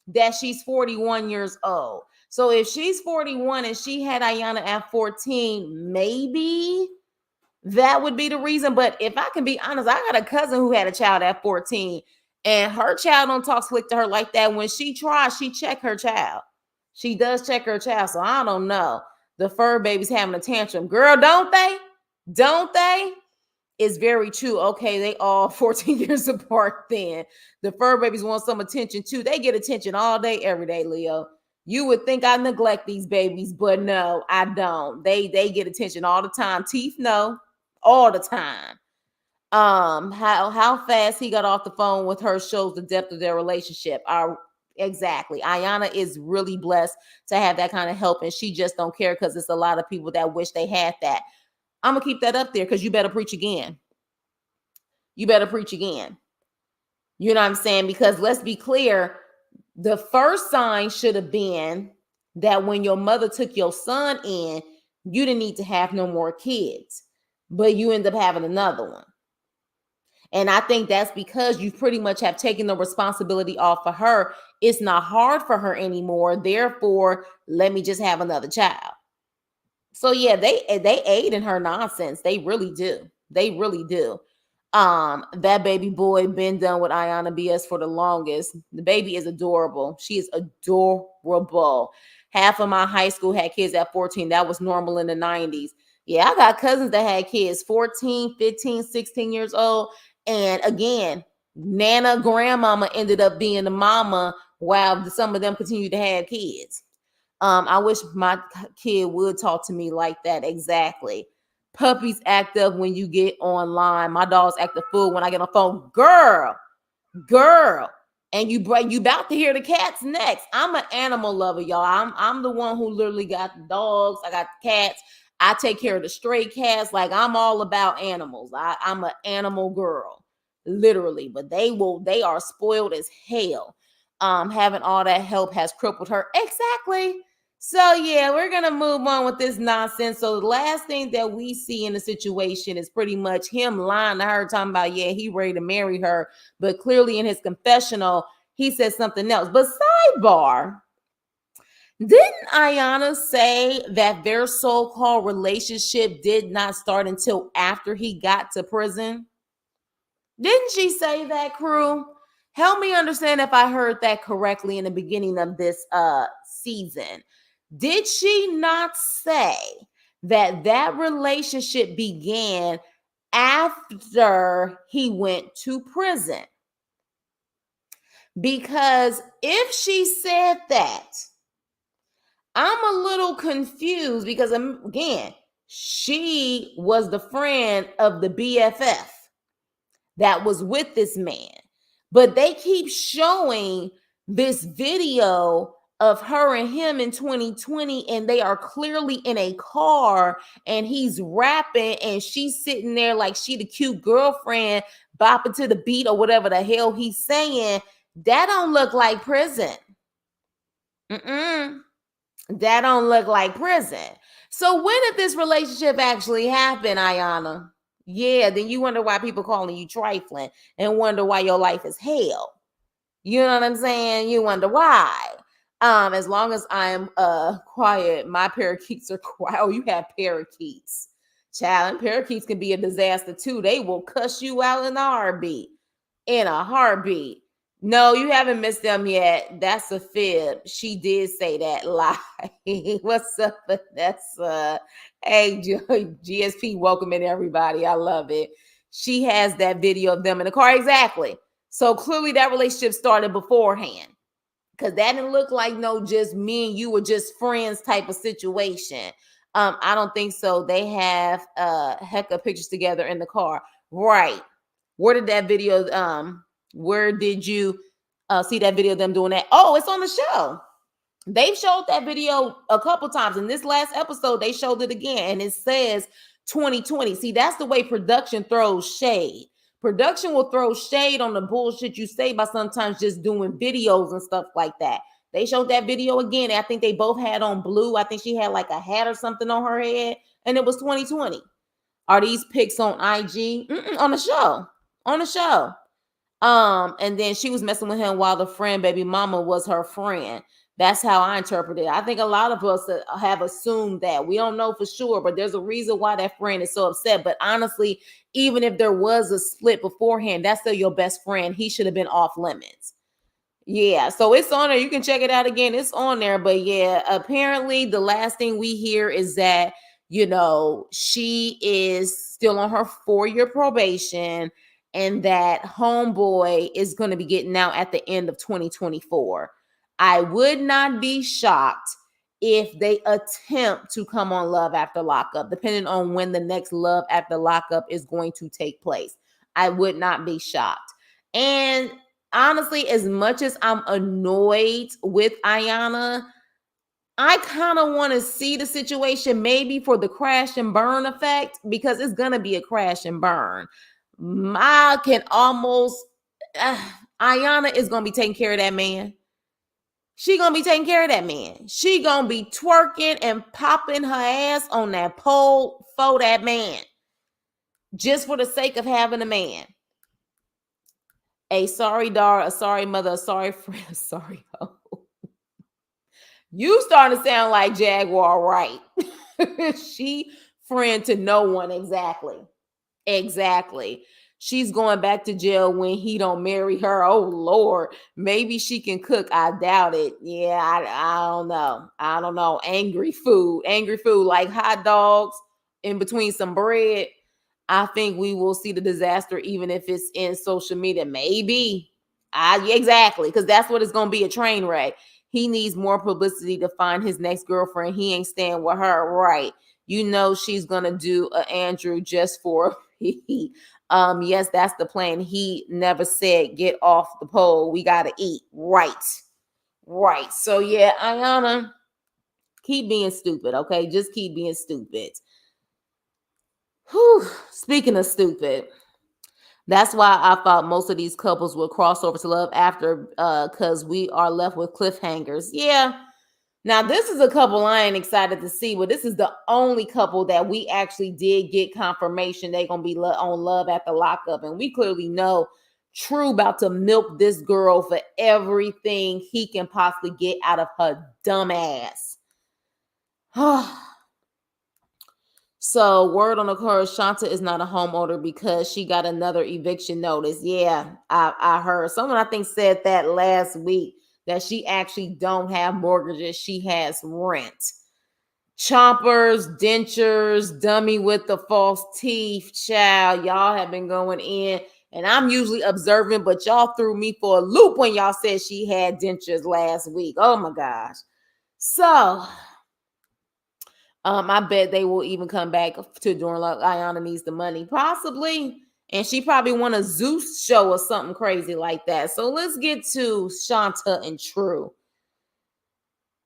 [SPEAKER 1] That she's 41 years old. So if she's 41 and she had Ayanna at 14, maybe that would be the reason. But if I can be honest, I got a cousin who had a child at 14 and her child don't talk slick to her like that. When she tries, she check her child. She does check her child. So I don't know. The fur baby's having a tantrum. Girl, don't they? Don't they? It's very true. Okay, they all 14 years apart then. The fur babies want some attention too. They get attention all day, every day, Leo. You would think I neglect these babies, but no, I don't. They get attention all the time. Teeth, no, all the time. How fast he got off the phone with her shows the depth of their relationship. Exactly. Ayanna is really blessed to have that kind of help, and she just don't care because it's a lot of people that wish they had that. I'm gonna keep that up there because you better preach again. You better preach again. You know what I'm saying? Because let's be clear, the first sign should have been that when your mother took your son in, you didn't need to have no more kids, but you end up having another one. And I think that's because you pretty much have taken the responsibility off of her. It's not hard for her anymore. Therefore, let me just have another child. So yeah, they aid in her nonsense. They really do. They really do. That baby boy been done with Ayanna BS for the longest. The baby is adorable. She is adorable. Half of my high school had kids at 14. That was normal in the 90s. Yeah, I got cousins that had kids 14, 15, 16 years old. And again, Nana grandmama ended up being the mama while some of them continued to have kids. I wish my kid would talk to me like that. Exactly. Puppies act up when you get online. My dogs act a fool when I get on the phone. Girl. And you about to hear the cats next. I'm an animal lover, y'all. I'm the one who literally got the dogs. I got the cats. I take care of the stray cats. Like, I'm all about animals. I'm an animal girl, literally. But they are spoiled as hell. Having all that help has crippled her. Exactly. So yeah, we're gonna move on with this nonsense. So the last thing that we see in the situation is pretty much him lying to her, talking about, yeah, he ready to marry her, but clearly in his confessional, he said something else. But sidebar, didn't Ayanna say that their so-called relationship did not start until after he got to prison? Didn't she say that, crew? Help me understand if I heard that correctly in the beginning of this season. Did she not say that that relationship began after he went to prison? Because if she said that, I'm a little confused because, again, she was the friend of the BFF that was with this man. But they keep showing this video of her and him in 2020, and they are clearly in a car, and he's rapping, and she's sitting there like she the cute girlfriend bopping to the beat or whatever the hell he's saying. That don't look like prison. That don't look like prison. So when did this relationship actually happen, Ayanna? Yeah, then you wonder why people calling you trifling and wonder why your life is hell. You know what I'm saying? You wonder why. As long as I'm quiet, my parakeets are quiet. Oh, you have parakeets. Child, and parakeets can be a disaster too. They will cuss you out in a heartbeat. In a heartbeat. No, you haven't missed them yet. That's a fib. She did say that lie. What's up, Vanessa? Hey, GSP, welcoming everybody. I love it. She has that video of them in the car. Exactly. So clearly that relationship started beforehand. Because that didn't look like no just me and you were just friends type of situation. I don't think so. They have heck of pictures together in the car. Right. Where did that video where did you see that video of them doing that? Oh, it's on the show. They've showed that video a couple times. In this last episode, they showed it again, and it says 2020. See, that's the way production throws shade. Production will throw shade on the bullshit you say by sometimes just doing videos and stuff like that. They showed that video again. I think they both had on blue. I think she had like a hat or something on her head, and it was 2020. Are these pics on IG? On the show. On the show. And then she was messing with him while the friend baby mama was her friend. That's how I interpret it. I think a lot of us have assumed that. We don't know for sure, but there's a reason why that friend is so upset. But honestly, even if there was a split beforehand, that's still your best friend. He should have been off limits. Yeah, so it's on there. You can check it out again. It's on there. But yeah, apparently the last thing we hear is that, she is still on her 4-year probation, and that homeboy is going to be getting out at the end of 2024. I would not be shocked if they attempt to come on Love After Lockup, depending on when the next Love After Lockup is going to take place. I would not be shocked. And honestly, as much as I'm annoyed with Ayanna, I kind of want to see the situation maybe for the crash and burn effect, because it's going to be a crash and burn. I can almost, Ayanna is going to be taking care of that man. She going to be taking care of that man. She going to be twerking and popping her ass on that pole for that man. Just for the sake of having a man. A sorry daughter, a sorry mother, a sorry friend, a sorry hoe. You starting to sound like Jaguar, right? She friend to no one. Exactly. She's going back to jail when he don't marry her. Oh Lord, maybe she can cook. I doubt it. Yeah, I don't know. I don't know. Angry food like hot dogs in between some bread. I think we will see the disaster, even if it's in social media. Maybe. Exactly, because that's what it's going to be, a train wreck. He needs more publicity to find his next girlfriend. He ain't staying with her, right? She's going to do Andrew just for yes, that's the plan. He never said get off the pole. We got to eat. Right. So yeah, Ayanna, keep being stupid, okay? Just keep being stupid. Whew. Speaking of stupid, that's why I thought most of these couples would cross over to love after, because we are left with cliffhangers. Yeah. Now, this is a couple I ain't excited to see, but this is the only couple that we actually did get confirmation they're going to be on Love at the Lockup. And we clearly know True about to milk this girl for everything he can possibly get out of her dumb ass. So, word on the course, Shanta is not a homeowner because she got another eviction notice. Yeah, I heard. Someone I think said that last week, that she actually don't have mortgages. She has rent. Chompers, dentures, dummy with the false teeth, child. Y'all have been going in. And I'm usually observant, but y'all threw me for a loop when y'all said she had dentures last week. Oh my gosh. So I bet they will even come back to doing like Ayanna needs the money, possibly. And she probably won a Zeus show or something crazy like that. So let's get to Shantae and True.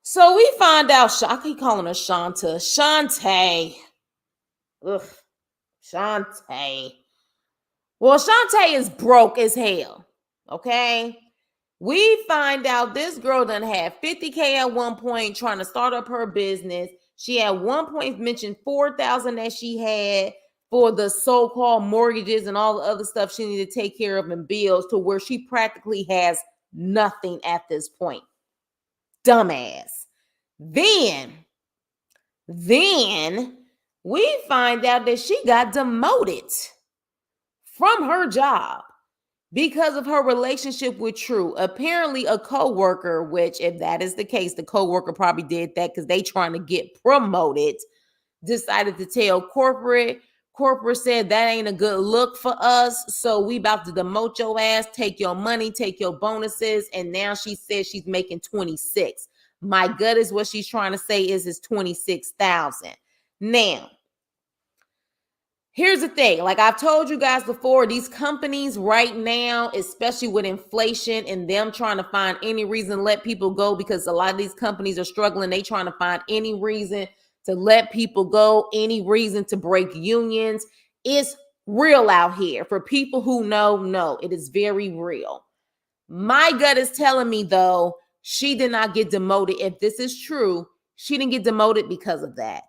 [SPEAKER 1] So we find out, I keep calling her Shantae. Shantae. Ugh, Shantae. Well, Shantae is broke as hell. Okay. We find out this girl done had 50K at one point trying to start up her business. She at one point mentioned 4,000 that she had for the so-called mortgages and all the other stuff she needed to take care of and bills, to where she practically has nothing at this point. Dumbass. Then we find out that she got demoted from her job because of her relationship with True. Apparently a co-worker, which if that is the case, the co-worker probably did that because they trying to get promoted, decided to tell corporate. Corporate said that ain't a good look for us, so we about to demote your ass, take your money, take your bonuses, and now she says she's making 26. My gut is what she's trying to say is 26,000. Now, here's the thing. Like I've told you guys before, these companies right now, especially with inflation and them trying to find any reason to let people go, because a lot of these companies are struggling. They trying to find any reason to let people go, any reason to break unions. It's real out here. For people who know, it is very real. My gut is telling me, though, she did not get demoted. If this is true, she didn't get demoted because of that.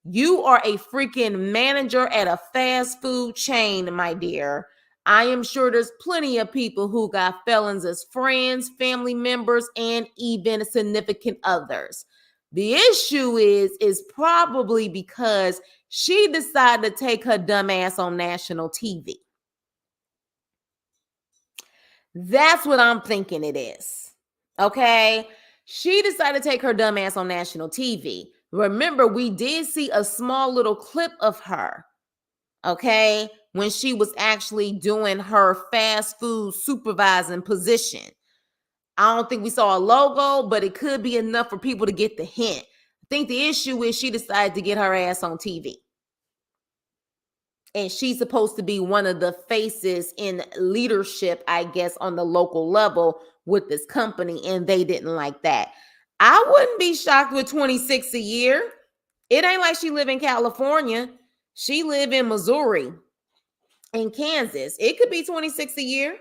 [SPEAKER 1] You are a freaking manager at a fast food chain, my dear. I am sure there's plenty of people who got felons as friends, family members, and even significant others. The issue is probably because she decided to take her dumb ass on national TV. That's what I'm thinking it is. Okay? She decided to take her dumb ass on national TV. Remember, we did see a small little clip of her, okay, when she was actually doing her fast food supervising position. I don't think we saw a logo, but it could be enough for people to get the hint. I think the issue is she decided to get her ass on TV. And she's supposed to be one of the faces in leadership, I guess, on the local level with this company, and they didn't like that. I wouldn't be shocked with 26 a year. It ain't like she live in California. She live in Missouri and Kansas. It could be 26 a year.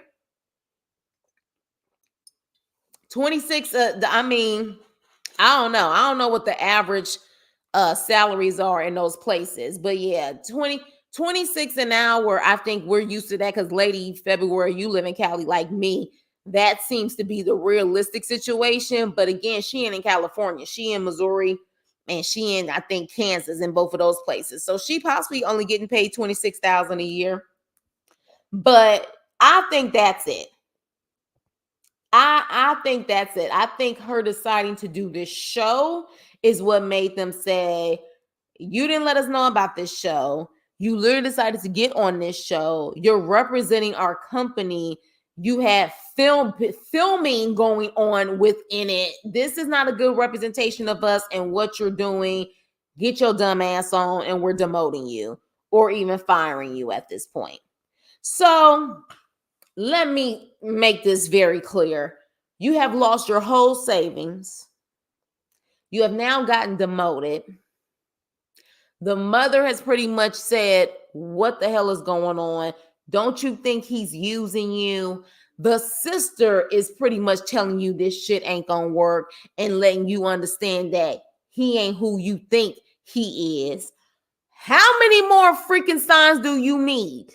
[SPEAKER 1] 26, I mean, I don't know. I don't know what the average salaries are in those places. But yeah, 26 an hour. I think we're used to that because Lady February, you live in Cali like me. That seems to be the realistic situation. But again, she ain't in California. She in Missouri and she in, I think, Kansas, in both of those places. So she possibly only getting paid 26,000 a year. But I think that's it. I think that's it. I think her deciding to do this show is what made them say, you didn't let us know about this show. You literally decided to get on this show. You're representing our company. You have filming going on within it. This is not a good representation of us and what you're doing. Get your dumb ass on, and we're demoting you or even firing you at this point. So let me make this very clear. You have lost your whole savings. You have now gotten demoted. The mother has pretty much said, what the hell is going on? Don't you think he's using you? The sister is pretty much telling you this shit ain't gonna work and letting you understand that he ain't who you think he is. How many more freaking signs do you need?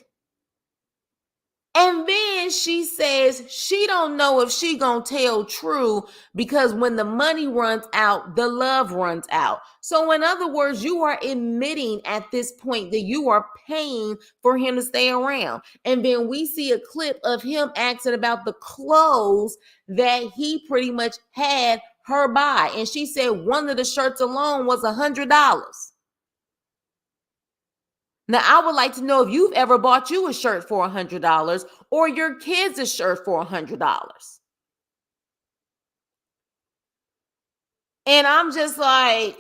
[SPEAKER 1] And then she says she don't know if she gonna tell True because when the money runs out, the love runs out. So in other words, you are admitting at this point that you are paying for him to stay around. And then we see a clip of him asking about the clothes that he pretty much had her buy. And she said one of the shirts alone was $100. Now, I would like to know if you've ever bought you a shirt for $100 or your kids a shirt for $100. And I'm just like,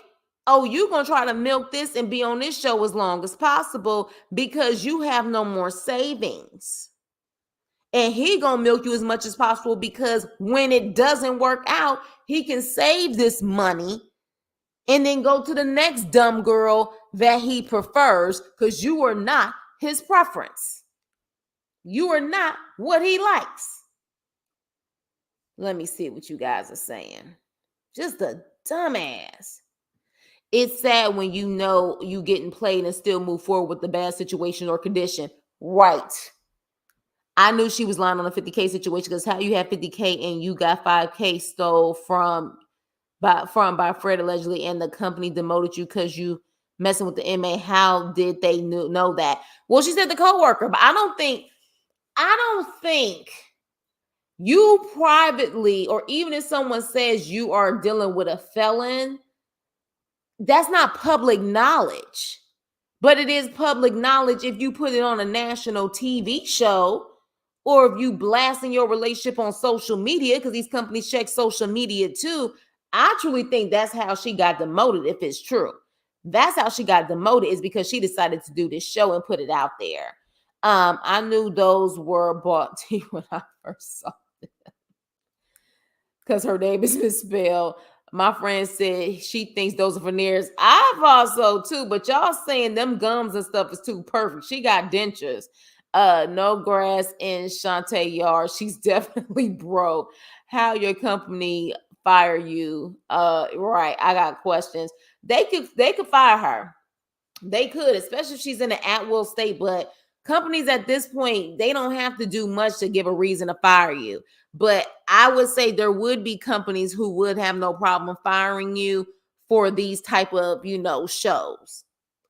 [SPEAKER 1] oh, you're going to try to milk this and be on this show as long as possible because you have no more savings. And he going to milk you as much as possible because when it doesn't work out, he can save this money and then go to the next dumb girl that he prefers because you are not his preference. You are not what he likes. Let me see what you guys are saying. Just a dumbass. It's sad when you know you getting played and still move forward with the bad situation or condition. Right. I knew she was lying on a 50K situation because how you have 50K and you got 5K stole by Fred allegedly, and the company demoted you because you messing with the inmate. How did they know that? Well, she said the coworker, but I don't think you privately, or even if someone says you are dealing with a felon, that's not public knowledge. But it is public knowledge if you put it on a national TV show or if you blasting your relationship on social media, because these companies check social media too. I truly think that's how she got demoted, if it's true. That's how she got demoted, is because she decided to do this show and put it out there. I knew those were bought to you when I first saw because her name is misspelled. My friend said she thinks those are veneers. I've also too, but y'all saying them gums and stuff is too perfect. She got dentures. No grass in Shantae yard. She's definitely broke. How your company fire you? Right. I got questions. They could fire her. They could, especially if she's in an at-will state, but companies at this point, they don't have to do much to give a reason to fire you. But I would say there would be companies who would have no problem firing you for these type of, shows.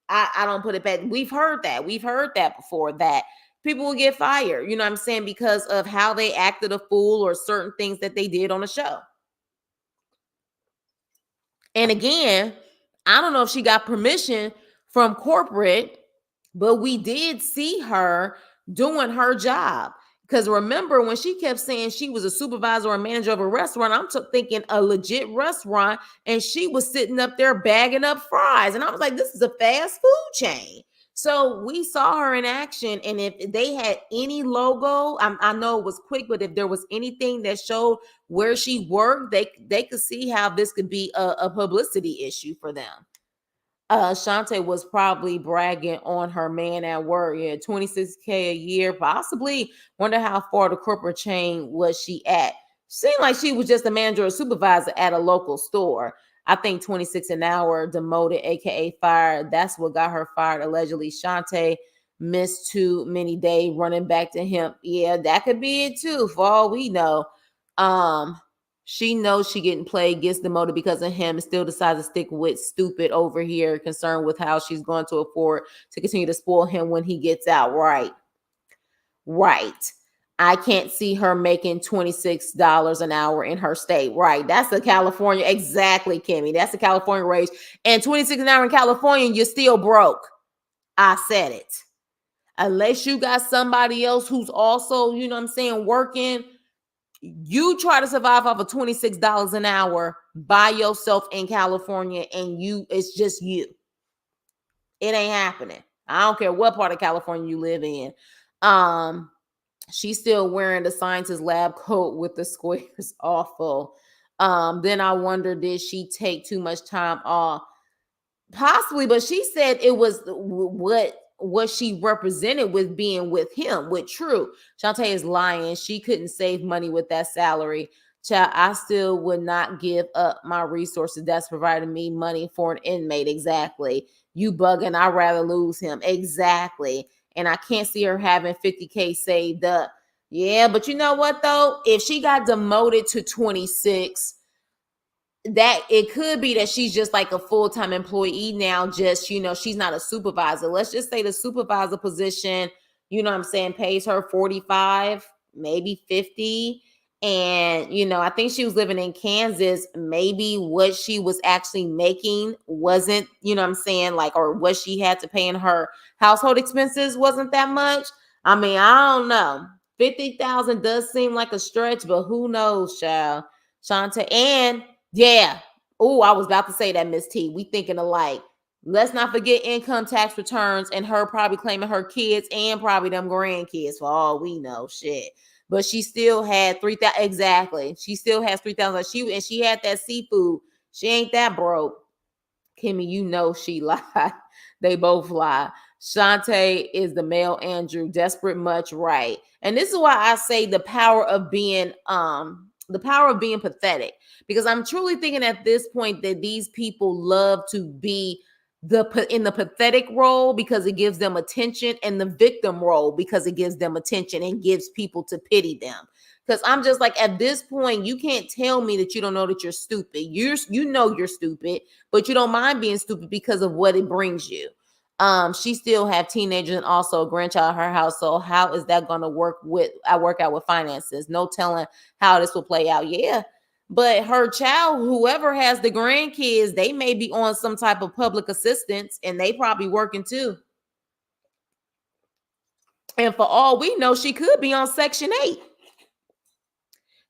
[SPEAKER 1] I don't put it back. We've heard that. We've heard that before, that people will get fired, you know what I'm saying, because of how they acted a fool or certain things that they did on a show. And again, I don't know if she got permission from corporate, but we did see her doing her job. Because remember when she kept saying she was a supervisor or a manager of a restaurant, I'm thinking a legit restaurant, and she was sitting up there bagging up fries. And I was like, this is a fast food chain. So we saw her in action. And if they had any logo, I know it was quick, but if there was anything that showed where she worked, they could see how this could be a publicity issue for them. Shantae was probably bragging on her man at work. Yeah, $26K a year, possibly. Wonder how far the corporate chain was she at. Seemed like she was just a manager or supervisor at a local store. I think 26 an hour, demoted, aka fired. That's what got her fired, allegedly. Shantae missed too many days running back to him. Yeah, that could be it too, for all we know. She knows she getting played, gets demoted because of him, and still decides to stick with stupid over here, concerned with how she's going to afford to continue to spoil him when he gets out. Right. I can't see her making $26 an hour in her state. Right. That's a California. Exactly, Kimmy. That's a California wage. And 26 an hour in California, you're still broke. I said it. Unless you got somebody else who's also, working. You try to survive off of $26 an hour by yourself in California, and it's just you. It ain't happening. I don't care what part of California you live in. She's still wearing the scientist lab coat with the squares. Awful. Then I wonder, did she take too much time off? Possibly, but she said it was what she represented with being with him, with True. Shantae is lying. She couldn't save money with that salary. Child, I still would not give up my resources that's providing me money for an inmate. Exactly. You bugging. I'd rather lose him. Exactly. And I can't see her having 50K saved up. Yeah, but you know what though? If she got demoted to 26, that it could be that she's just like a full-time employee now, just, she's not a supervisor. Let's just say the supervisor position, what I'm saying, pays her 45, maybe 50. And I think she was living in Kansas. Maybe what she was actually making wasn't, what I'm saying, like, or what she had to pay in her household expenses wasn't that much. I mean, I don't know. 50,000 does seem like a stretch, but who knows, child. Shanta, and yeah. Oh, I was about to say that, Miss T. We thinking alike. Let's not forget income tax returns and her probably claiming her kids and probably them grandkids for all we know. Shit. But she still had 3,000. Exactly. She still has 3,000. She had that seafood. She ain't that broke. Kimmy, she lied. They both lie. Shantae is the male Andrew, desperate much right. And this is why I say the power of being pathetic. Because I'm truly thinking at this point that these people love to be in the pathetic role because it gives them attention, and the victim role because it gives them attention and gives people to pity them. Because I'm just like, at this point, you can't tell me that you don't know that you're stupid. You're stupid, but you don't mind being stupid because of what it brings you. She still have teenagers and also a grandchild in her house. So how is that going to work out with finances? No telling how this will play out. Yeah. But her child, whoever has the grandkids, they may be on some type of public assistance and they probably working too. And for all we know, she could be on Section 8.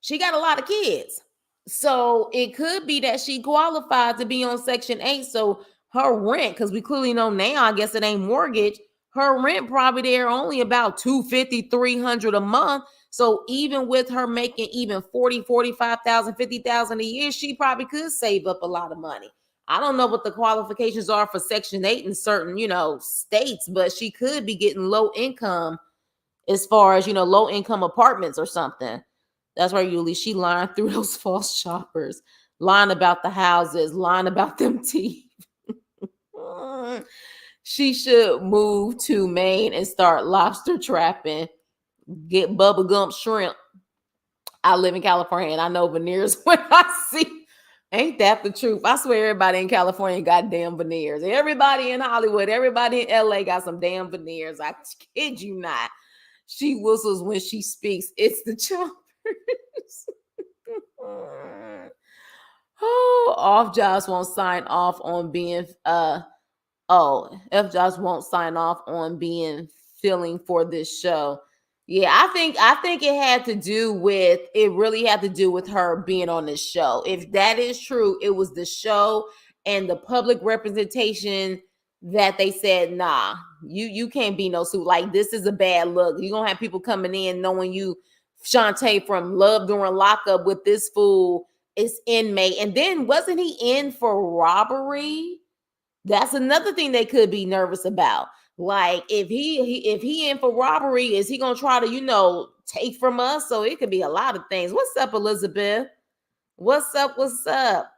[SPEAKER 1] She got a lot of kids. So it could be that she qualified to be on Section 8. So her rent, because we clearly know now, I guess it ain't mortgage. Her rent probably there only about $250, $300 a month. So even with her making even 40, 45,000, 50,000 a year, she probably could save up a lot of money. I don't know what the qualifications are for Section 8 in certain, states, but she could be getting low income as far as, low income apartments or something. That's why usually she lying through those false shoppers, lying about the houses, lying about them teeth. She should move to Maine and start lobster trapping, get Bubba Gump shrimp. I live in California and I know veneers when I see. Ain't that the truth? I swear everybody in California got damn veneers. Everybody in Hollywood, everybody in LA got some damn veneers. I kid you not. She whistles when she speaks. It's the choppers. Oh, off jobs won't sign off on being F jobs won't sign off on being filling for this show. Yeah, I think it really had to do with her being on this show. If that is true, it was the show and the public representation that they said, nah, you can't be no suit. Like, this is a bad look. You're gonna have people coming in knowing you, Shantae from Love during Lockup, with this fool is inmate. And then wasn't he in for robbery? That's another thing they could be nervous about. Like, if he in for robbery, is he gonna try to take from us? So it could be a lot of things. What's up, Elizabeth? What's up? What's up?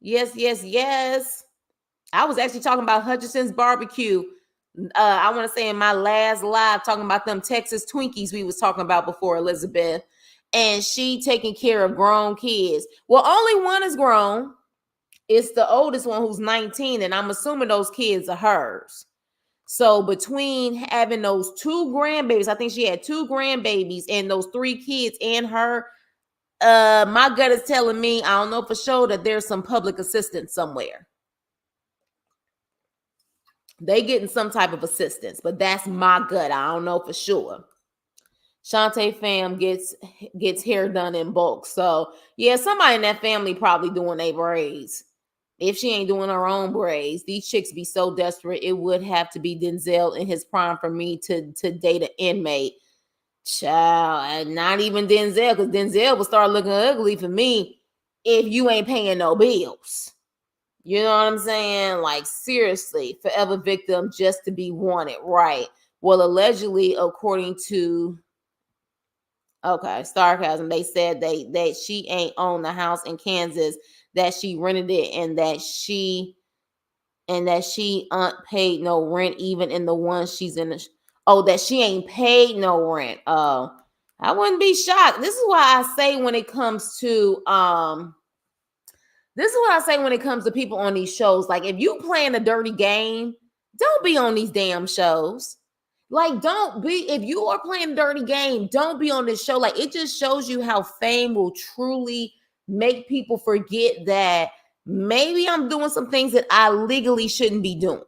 [SPEAKER 1] Yes, yes, yes. I was actually talking about Hutchinson's barbecue. I want to say in my last live, talking about them Texas Twinkies we was talking about before, Elizabeth. And she taking care of grown kids. Well, only one is grown. It's the oldest one who's 19, and I'm assuming those kids are hers. So between having those two grandbabies, I think she had two grandbabies, and those three kids and her, my gut is telling me, I don't know for sure, that there's some public assistance somewhere. They getting some type of assistance, but that's my gut. I don't know for sure. Shantae fam gets hair done in bulk. So yeah, somebody in that family probably doing their braids. If she ain't doing her own braids, these chicks be so desperate. It would have to be Denzel in his prime for me to date an inmate. Child, and not even Denzel, because Denzel will start looking ugly for me if you ain't paying no bills. You know what I'm saying? Like, seriously, forever victim just to be wanted, right? Well, allegedly, according to sarcasm, they said that she ain't owned the house in Kansas, that she rented it, and that she paid no rent even in the one she's in. That she ain't paid no rent. I wouldn't be shocked. This is why I say when it comes to people on these shows, like, if you playing a dirty game, don't be on these damn shows. Like, don't be, if you are playing a dirty game, don't be on this show. Like, it just shows you how fame will truly make people forget that maybe I'm doing some things that I legally shouldn't be doing.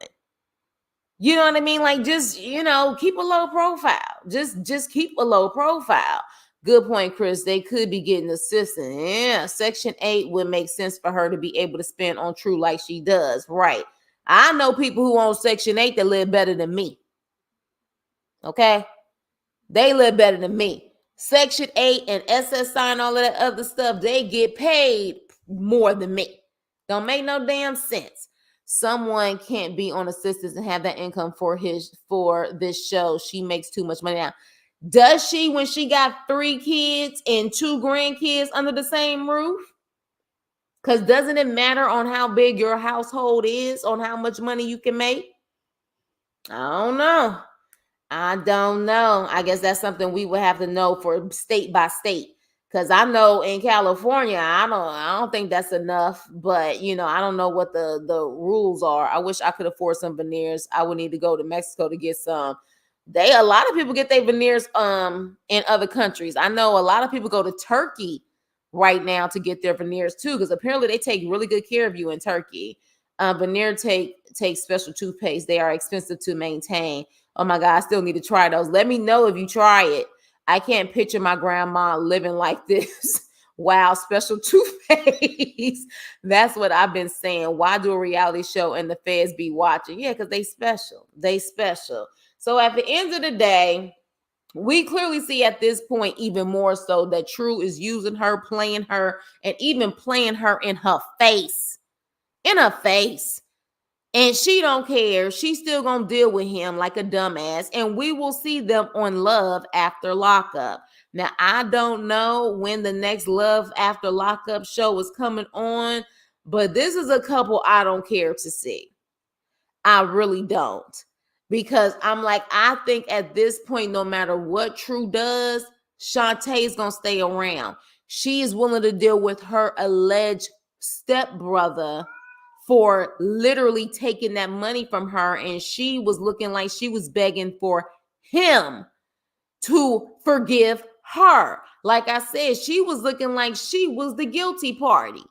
[SPEAKER 1] You know what I mean? Like, just, keep a low profile. Just keep a low profile. Good point, Chris. They could be getting assistance. Yeah, Section 8 would make sense for her to be able to spend on True like she does. Right. I know people who own Section 8 that live better than me. Okay? They live better than me. Section 8 and SSI and all of that other stuff, they get paid more than me. Don't make no damn sense. Someone can't be on assistance and have that income for this show. She makes too much money now. Does she, when she got 3 kids and 2 grandkids under the same roof? Because doesn't it matter on how big your household is, on how much money you can make? I don't know. I guess that's something we would have to know for state by state. Because I know in California, I don't think that's enough. But I don't know what the rules are. I wish I could afford some veneers. I would need to go to Mexico to get some. A lot of people get their veneers in other countries. I know a lot of people go to Turkey right now to get their veneers too, because apparently they take really good care of you in Turkey. Veneer take special toothpaste. They are expensive to maintain. Oh my God, I still need to try those. Let me know if you try it. I can't picture my grandma living like this. Wow, special toothpaste. That's what I've been saying. Why do a reality show and the feds be watching? Yeah, because they special. They special. So at the end of the day, we clearly see at this point even more so that True is using her, playing her, and even playing her in her face. In her face. And she don't care. She's still gonna deal with him like a dumbass. And we will see them on Love After Lockup. Now, I don't know when the next Love After Lockup show is coming on, but this is a couple I don't care to see. I really don't. Because I'm like, I think at this point, no matter what True does, Shantae is gonna stay around. She is willing to deal with her alleged stepbrother for literally taking that money from her, and she was looking like she was begging for him to forgive her. Like I said, she was looking like she was the guilty party.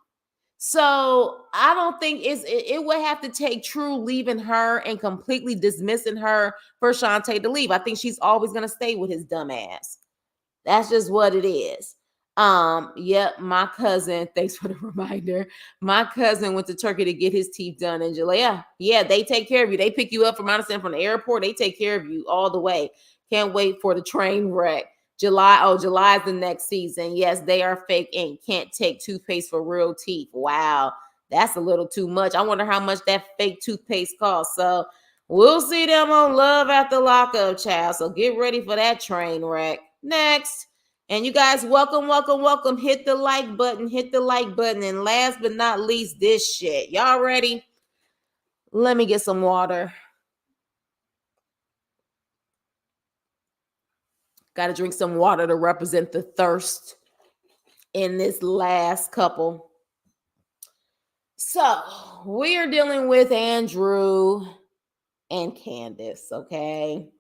[SPEAKER 1] So I don't think it would have to take True leaving her and completely dismissing her for Shantae to leave. I think she's always gonna stay with his dumb ass. That's just what it is. Yep, my cousin, thanks for the reminder. My cousin went to Turkey to get his teeth done in July. Yeah, they take care of you. They pick you up from the airport. They take care of you all the way. Can't wait for the train wreck. July is the next season. Yes, they are fake ink. Can't take toothpaste for real teeth. Wow, that's a little too much. I wonder how much that fake toothpaste costs. So we'll see them on Love After Lockup, child. So get ready for that train wreck. Next. And you guys, welcome. Hit the like button. And last but not least, this shit. Y'all ready? Let me get some water. Got to drink some water to represent the thirst in this last couple. So we are dealing with Andrew and Candice, okay?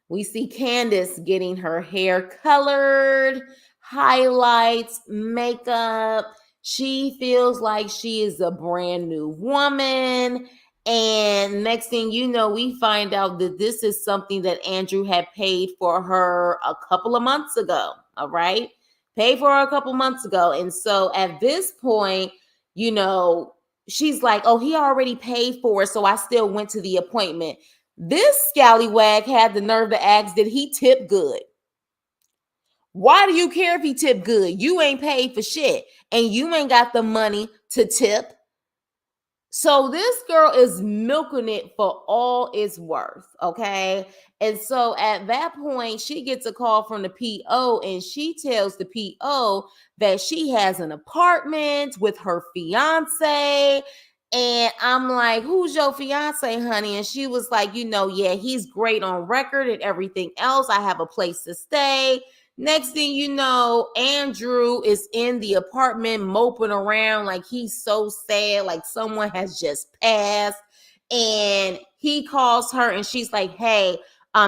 [SPEAKER 1] We see Candice getting her hair colored, highlights, makeup. She feels like she is a brand new woman. And next thing you know, we find out that this is something that Andrew had paid for her a couple of months ago. All right. Paid for her a couple months ago. And so at this point, she's like, oh, he already paid for it. So I still went to the appointment. This scallywag had the nerve to ask, did he tip good? Why do you care if he tipped good? You ain't paid for shit, and you ain't got the money to tip. So this girl is milking it for all it's worth, okay? And so at that point, she gets a call from the PO and she tells the PO that she has an apartment with her fiance. And I'm like, who's your fiance, honey? And she was like, yeah, he's great on record and everything else. I have a place to stay. Next thing you know, Andrew is in the apartment moping around like he's so sad, like someone has just passed. And he calls her and she's like, hey,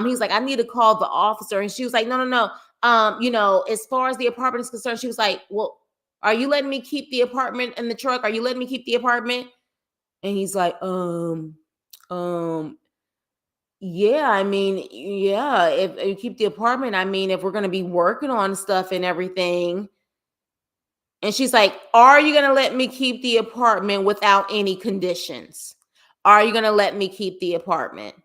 [SPEAKER 1] he's like, I need to call the officer. And she was like, no. As far as the apartment is concerned, she was like, well, are you letting me keep the apartment in the truck? Are you letting me keep the apartment? And he's like, um, yeah, I mean, yeah, if you keep the apartment, I mean, if we're going to be working on stuff and everything. And she's like, are you going to let me keep the apartment without any conditions? Are you going to let me keep the apartment?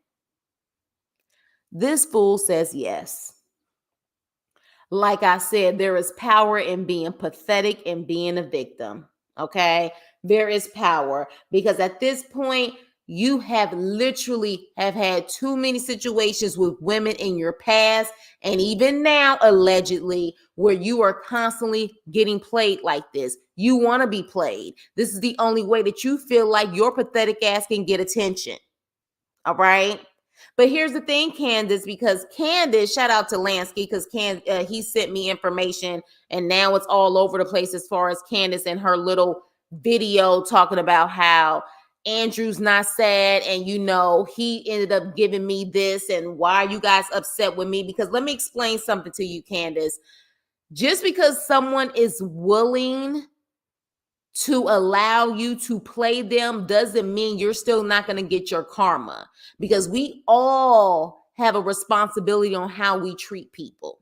[SPEAKER 1] This fool says yes. Like I said, there is power in being pathetic and being a victim. Okay. There is power because at this point, you have literally have had too many situations with women in your past and even now allegedly where you are constantly getting played like this. You want to be played. This is the only way that you feel like your pathetic ass can get attention. All right. But here's the thing, Candice, because Candice, shout out to Lansky, because he sent me information and now it's all over the place as far as Candice and her little video talking about how Andrew's not sad and he ended up giving me this and why are you guys upset with me? Because let me explain something to you, Candice. Just because someone is willing to allow you to play them doesn't mean you're still not going to get your karma, because we all have a responsibility on how we treat people.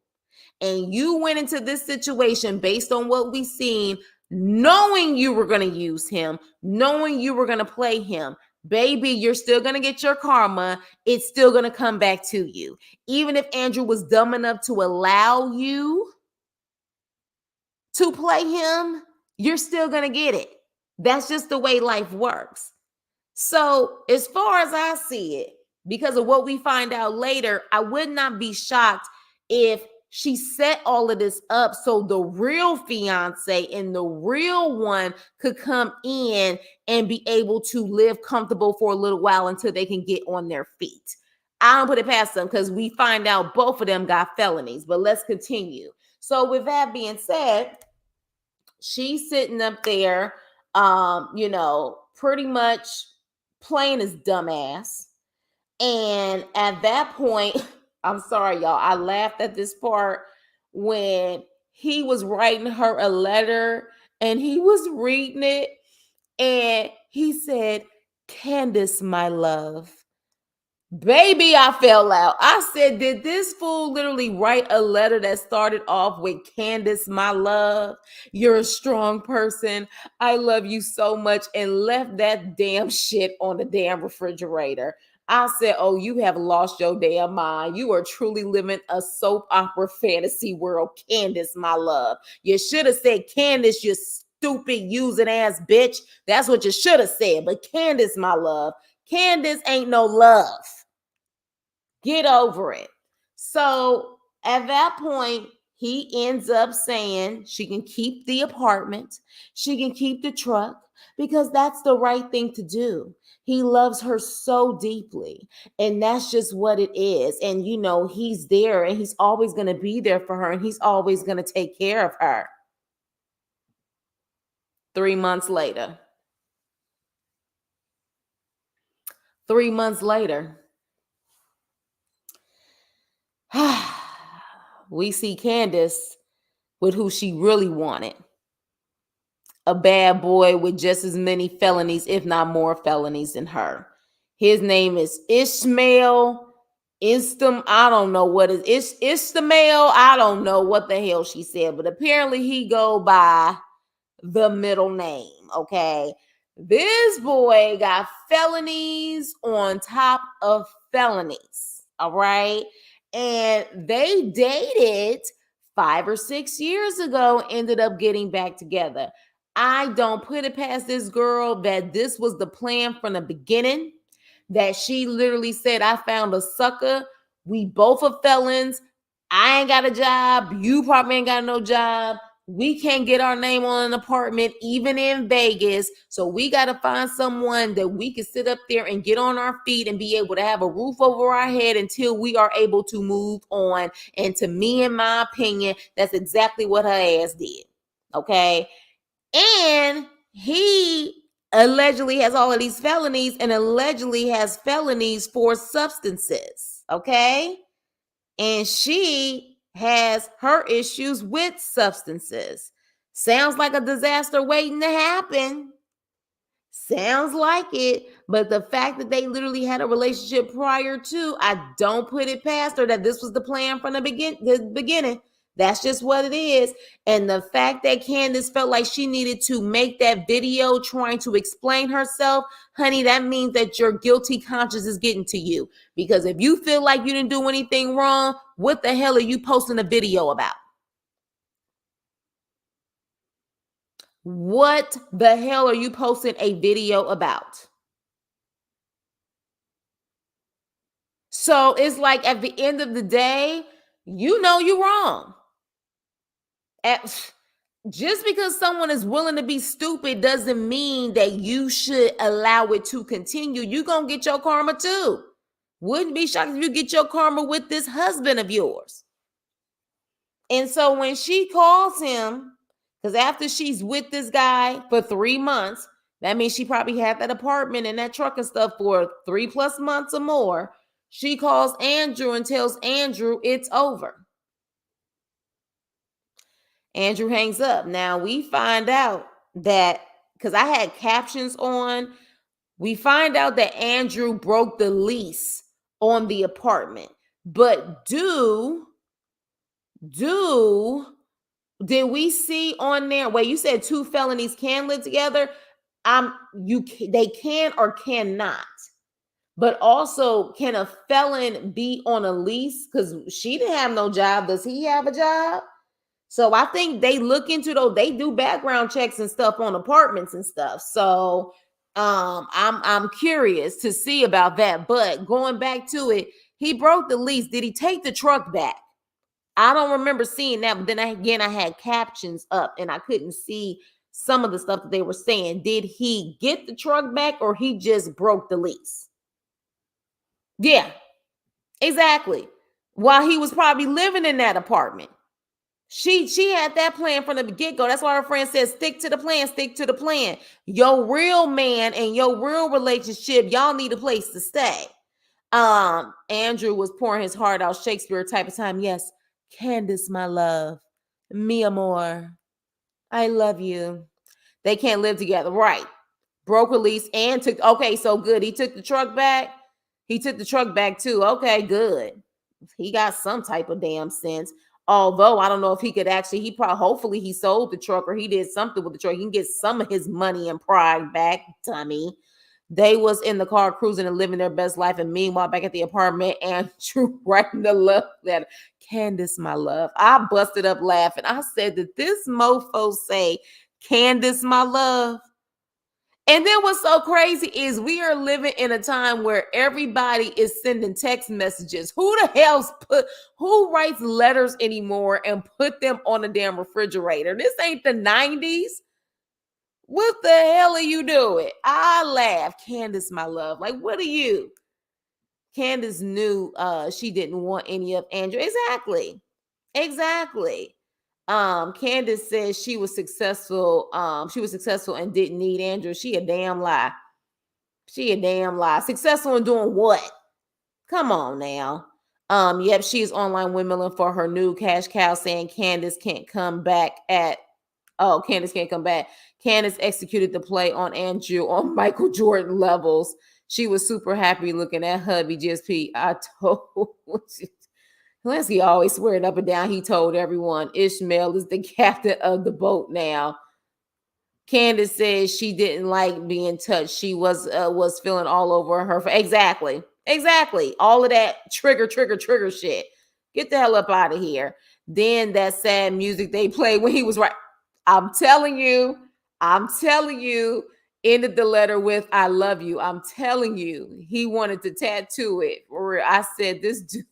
[SPEAKER 1] And you went into this situation based on what we seen, knowing you were going to use him, knowing you were going to play him. Baby, you're still going to get your karma. It's still going to come back to you. Even if Andrew was dumb enough to allow you to play him, you're still going to get it. That's just the way life works. So, as far as I see it, because of what we find out later, I would not be shocked if she set all of this up so the real fiance and the real one could come in and be able to live comfortable for a little while until they can get on their feet. I don't put it past them because we find out both of them got felonies, but let's continue. So, with that being said, she's sitting up there, pretty much playing his dumbass. And at that point, I'm sorry, y'all, I laughed at this part when he was writing her a letter and he was reading it and he said, Candice, my love. Baby, I fell out. I said, did this fool literally write a letter that started off with Candice, my love? You're a strong person. I love you so much, and left that damn shit on the damn refrigerator. I said, oh, you have lost your damn mind. You are truly living a soap opera fantasy world, Candice, my love. You should have said, Candice, you stupid using ass bitch. That's what you should have said. But Candice, my love, Candice ain't no love. Get over it. So at that point, he ends up saying she can keep the apartment, she can keep the truck, because that's the right thing to do. He loves her so deeply, and that's just what it is. And he's there and he's always going to be there for her and he's always going to take care of her. 3 months later. 3 months later. We see Candice with who she really wanted. A bad boy with just as many felonies, if not more felonies than her. His name is Ishmael Instam. I don't know what is Ishmael. I don't know what the hell she said, but apparently he go by the middle name. Okay. This boy got felonies on top of felonies. All right. And they dated 5 or 6 years ago, ended up getting back together. I don't put it past this girl that this was the plan from the beginning, that she literally said, I found a sucker. We both are felons. I ain't got a job. You probably ain't got no job. We can't get our name on an apartment, even in Vegas. So we got to find someone that we can sit up there and get on our feet and be able to have a roof over our head until we are able to move on. And to me, in my opinion, that's exactly what her ass did. Okay. And he allegedly has all of these felonies and allegedly has felonies for substances. Okay. And she has her issues with substances. Sounds like a disaster waiting to happen. Sounds like it. But the fact that they literally had a relationship prior to, I don't put it past her that this was the plan from the beginning. That's just what it is. And the fact that Candice felt like she needed to make that video trying to explain herself, honey, that means that your guilty conscience is getting to you. Because if you feel like you didn't do anything wrong, what the hell are you posting a video about? What the hell are you posting a video about? So it's like at the end of the day, you know you're wrong. Just because someone is willing to be stupid doesn't mean that you should allow it to continue. You're going to get your karma too. Wouldn't be shocked if you get your karma with this husband of yours. And so when she calls him, because after she's with this guy for 3 months, that means she probably had that apartment and that truck and stuff for 3+ months or more. She calls Andrew and tells Andrew it's over. Andrew hangs up. Now we find out that, because I had captions on, we find out that Andrew broke the lease on the apartment. But did we see on there, wait, you said 2 felonies can live together? They can or cannot. But also, can a felon be on a lease? Because she didn't have no job. Does he have a job? So I think they look into those. They do background checks and stuff on apartments and stuff. So I'm curious to see about that. But going back to it, he broke the lease. Did he take the truck back? I don't remember seeing that. But then I had captions up and I couldn't see some of the stuff that they were saying. Did he get the truck back or he just broke the lease? Yeah, exactly. While he was probably living in that apartment. She had that plan from the get-go. That's why her friend says, stick to the plan, stick to the plan. Your real man and your real relationship, y'all need a place to stay. Andrew was pouring his heart out, Shakespeare type of time. Yes, Candice, my love, mi amor, I love you. They can't live together, right? Broke a lease and took, okay, so good. He took the truck back. He took the truck back too. Okay, good. He got some type of damn sense. Although I don't know if he could actually, hopefully he sold the truck or he did something with the truck. He can get some of his money and pride back, dummy. They was in the car cruising and living their best life. And meanwhile, back at the apartment, Andrew writing the love letter. Candice, my love. I busted up laughing. I said, did this mofo say, Candice, my love? And then what's so crazy is we are living in a time where everybody is sending text messages. Who writes letters anymore and put them on a damn refrigerator? This ain't the 90s. What the hell are you doing? I laugh. Candice, my love. Like, what are you? Candice knew she didn't want any of Andrew. Exactly. Candice says she was successful. She was successful and didn't need Andrew. She a damn lie. Successful in doing what? Come on now. Yep, she's online windmilling for her new cash cow, saying Candice can't come back. Candice executed the play on Andrew on Michael Jordan levels. She was super happy looking at hubby GSP. I told Lansky always swearing up and down. He told everyone Ishmael is the captain of the boat now. Candice says she didn't like being touched. She was feeling all over her. Exactly. All of that trigger shit. Get the hell up out of here. Then that sad music they played when he was right. I'm telling you, I'm telling you, ended the letter with "I love you." I'm telling you, he wanted to tattoo it. Or I said, this dude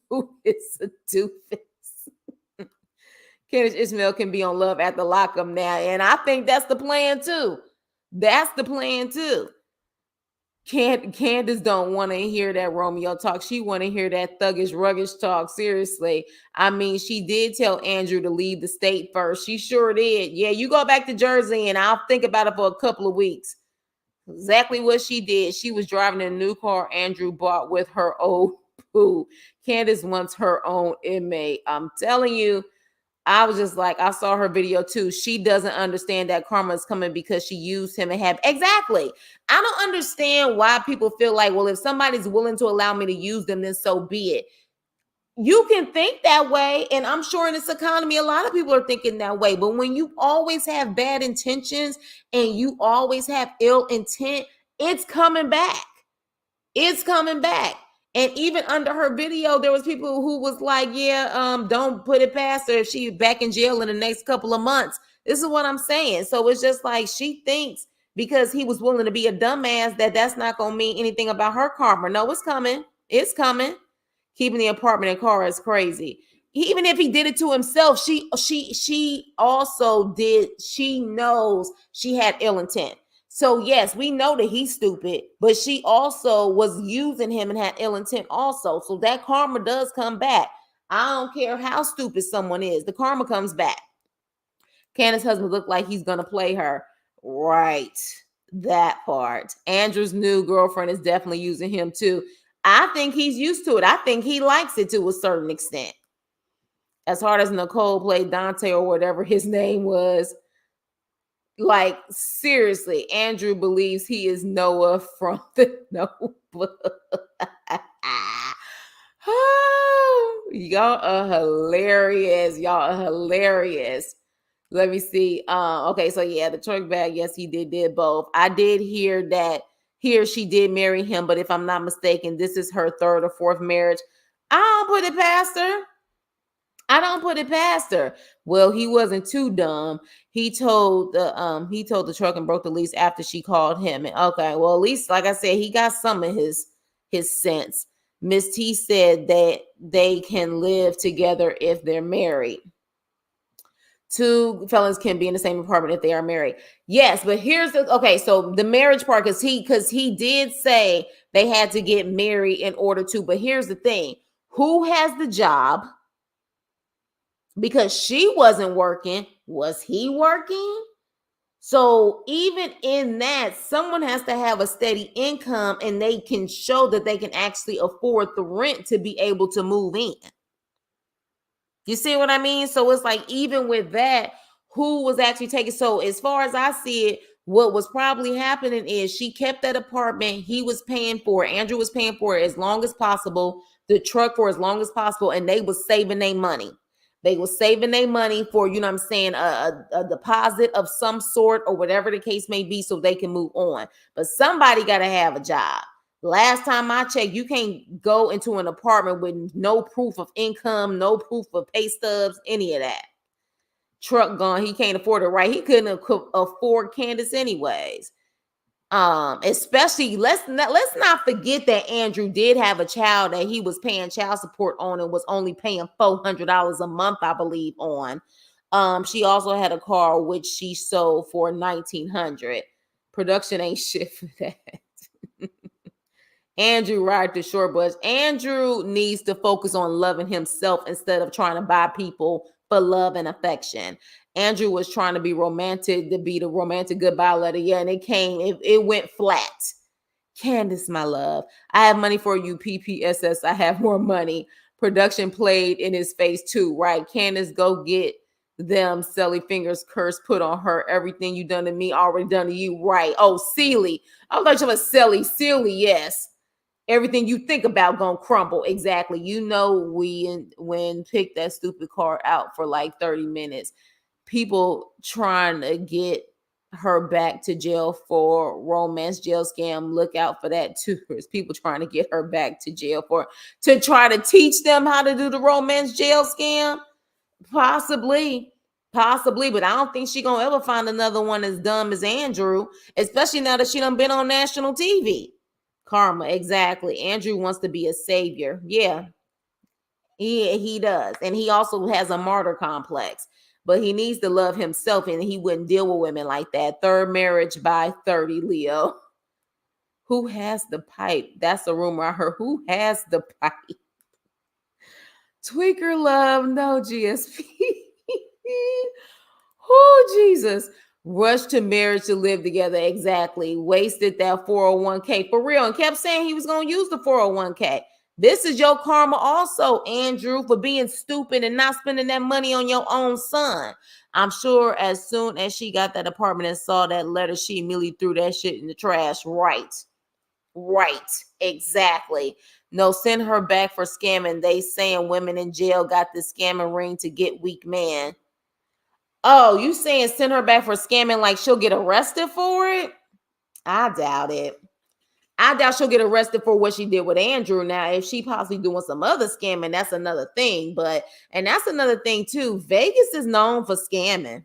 [SPEAKER 1] is a doofus. Candice Ismail can be on Love at the Lockup now, and I think that's the plan too. That's the plan too. Candice don't want to hear that Romeo talk. She want to hear that thuggish, ruggish talk. Seriously. I mean, she did tell Andrew to leave the state first. She sure did. Yeah, you go back to Jersey and I'll think about it for a couple of weeks. Exactly what she did. She was driving a new car Andrew bought with her old poo. Candice wants her own inmate. I'm telling you, I was just like, I saw her video too. She doesn't understand that karma is coming because she used him and have exactly. I don't understand why people feel like, well, if somebody's willing to allow me to use them, then so be it. You can think that way, and I'm sure in this economy, a lot of people are thinking that way. But when you always have bad intentions and you always have ill intent, it's coming back. It's coming back. And even under her video, there was people who was like, yeah, don't put it past her if she's back in jail in the next couple of months. This is what I'm saying. So it's just like she thinks because he was willing to be a dumbass that that's not going to mean anything about her karma. No, it's coming. It's coming. Keeping the apartment and car is crazy. Even if he did it to himself, she also did. She knows she had ill intent. So yes, we know that he's stupid, but she also was using him and had ill intent also. So that karma does come back. I don't care how stupid someone is. The karma comes back. Candace's husband looked like he's going to play her. Right. That part. Andrew's new girlfriend is definitely using him too. I think he's used to it. I think he likes it to a certain extent. As hard as Nicole played Dante or whatever his name was, like, seriously, Andrew believes he is Noah from the Notebook. Y'all are hilarious. Y'all are hilarious. Let me see. Okay, so yeah, the truck bag. Yes, he did both. I did hear that she did marry him, but if I'm not mistaken, this is her third or fourth marriage. I don't put it past her. I don't put it past her. Well, he wasn't too dumb. He told the truck and broke the lease after she called him. And okay, well, at least like I said, he got some of his sense. Miss T said that they can live together if they're married. Two felons can be in the same apartment if they are married. Yes, but here's the okay. So the marriage part, because he did say they had to get married in order to. But here's the thing: who has the job? Because she wasn't working. Was he working? So even in that, someone has to have a steady income and they can show that they can actually afford the rent to be able to move in. You see what I mean? So it's like, even with that, who was actually taking? So as far as I see it, what was probably happening is she kept that apartment. He was paying for it. Andrew was paying for it as long as possible, the truck for as long as possible. And they was saving their money. They were saving their money for, you know what I'm saying, a deposit of some sort or whatever the case may be so they can move on. But somebody got to have a job. Last time I checked, you can't go into an apartment with no proof of income, no proof of pay stubs, any of that. Truck gone. He can't afford it, right? He couldn't afford Candice anyways. Especially let's not forget that Andrew did have a child that he was paying child support on and was only paying $400 a month, I believe, on. She also had a car which she sold for $1,900. Production ain't shit for that. Andrew ride the short bus. Andrew needs to focus on loving himself instead of trying to buy people for love and affection. Andrew was trying to be romantic, to be the romantic goodbye letter. Yeah, and it went flat. Candice, my love, I have money for you. PPSS, I have more money. Production played in his face too, right? Candice, go get them Sally fingers curse put on her. Everything you done to me, already done to you, right? Oh, Sealy. I was like, you have Sealy, yes. Everything you think about gonna crumble. Exactly. You know, when pick that stupid car out for like 30 minutes. People trying to get her back to jail for romance jail scam. Look out for that too. There's people trying to get her back to jail to try to teach them how to do the romance jail scam. Possibly. Possibly, but I don't think she gonna ever find another one as dumb as Andrew, especially now that she done been on national TV. Karma, exactly. Andrew wants to be a savior. Yeah, he does. And he also has a martyr complex. But he needs to love himself and he wouldn't deal with women like that. Third marriage by 30, Leo. Who has the pipe? That's a rumor I heard. Who has the pipe? Tweaker love, no GSP. Oh, Jesus. Rushed to marriage to live together. Exactly. Wasted that 401k for real and kept saying he was going to use the 401k. This is your karma also, Andrew, for being stupid and not spending that money on your own son. I'm sure as soon as she got that apartment and saw that letter, she immediately threw that shit in the trash. Right. Exactly. No, send her back for scamming. They saying women in jail got the scamming ring to get weak man. Oh, you saying send her back for scamming like she'll get arrested for it? I doubt it. I doubt she'll get arrested for what she did with Andrew. Now, if she possibly doing some other scamming, that's another thing. And that's another thing too. Vegas is known for scamming.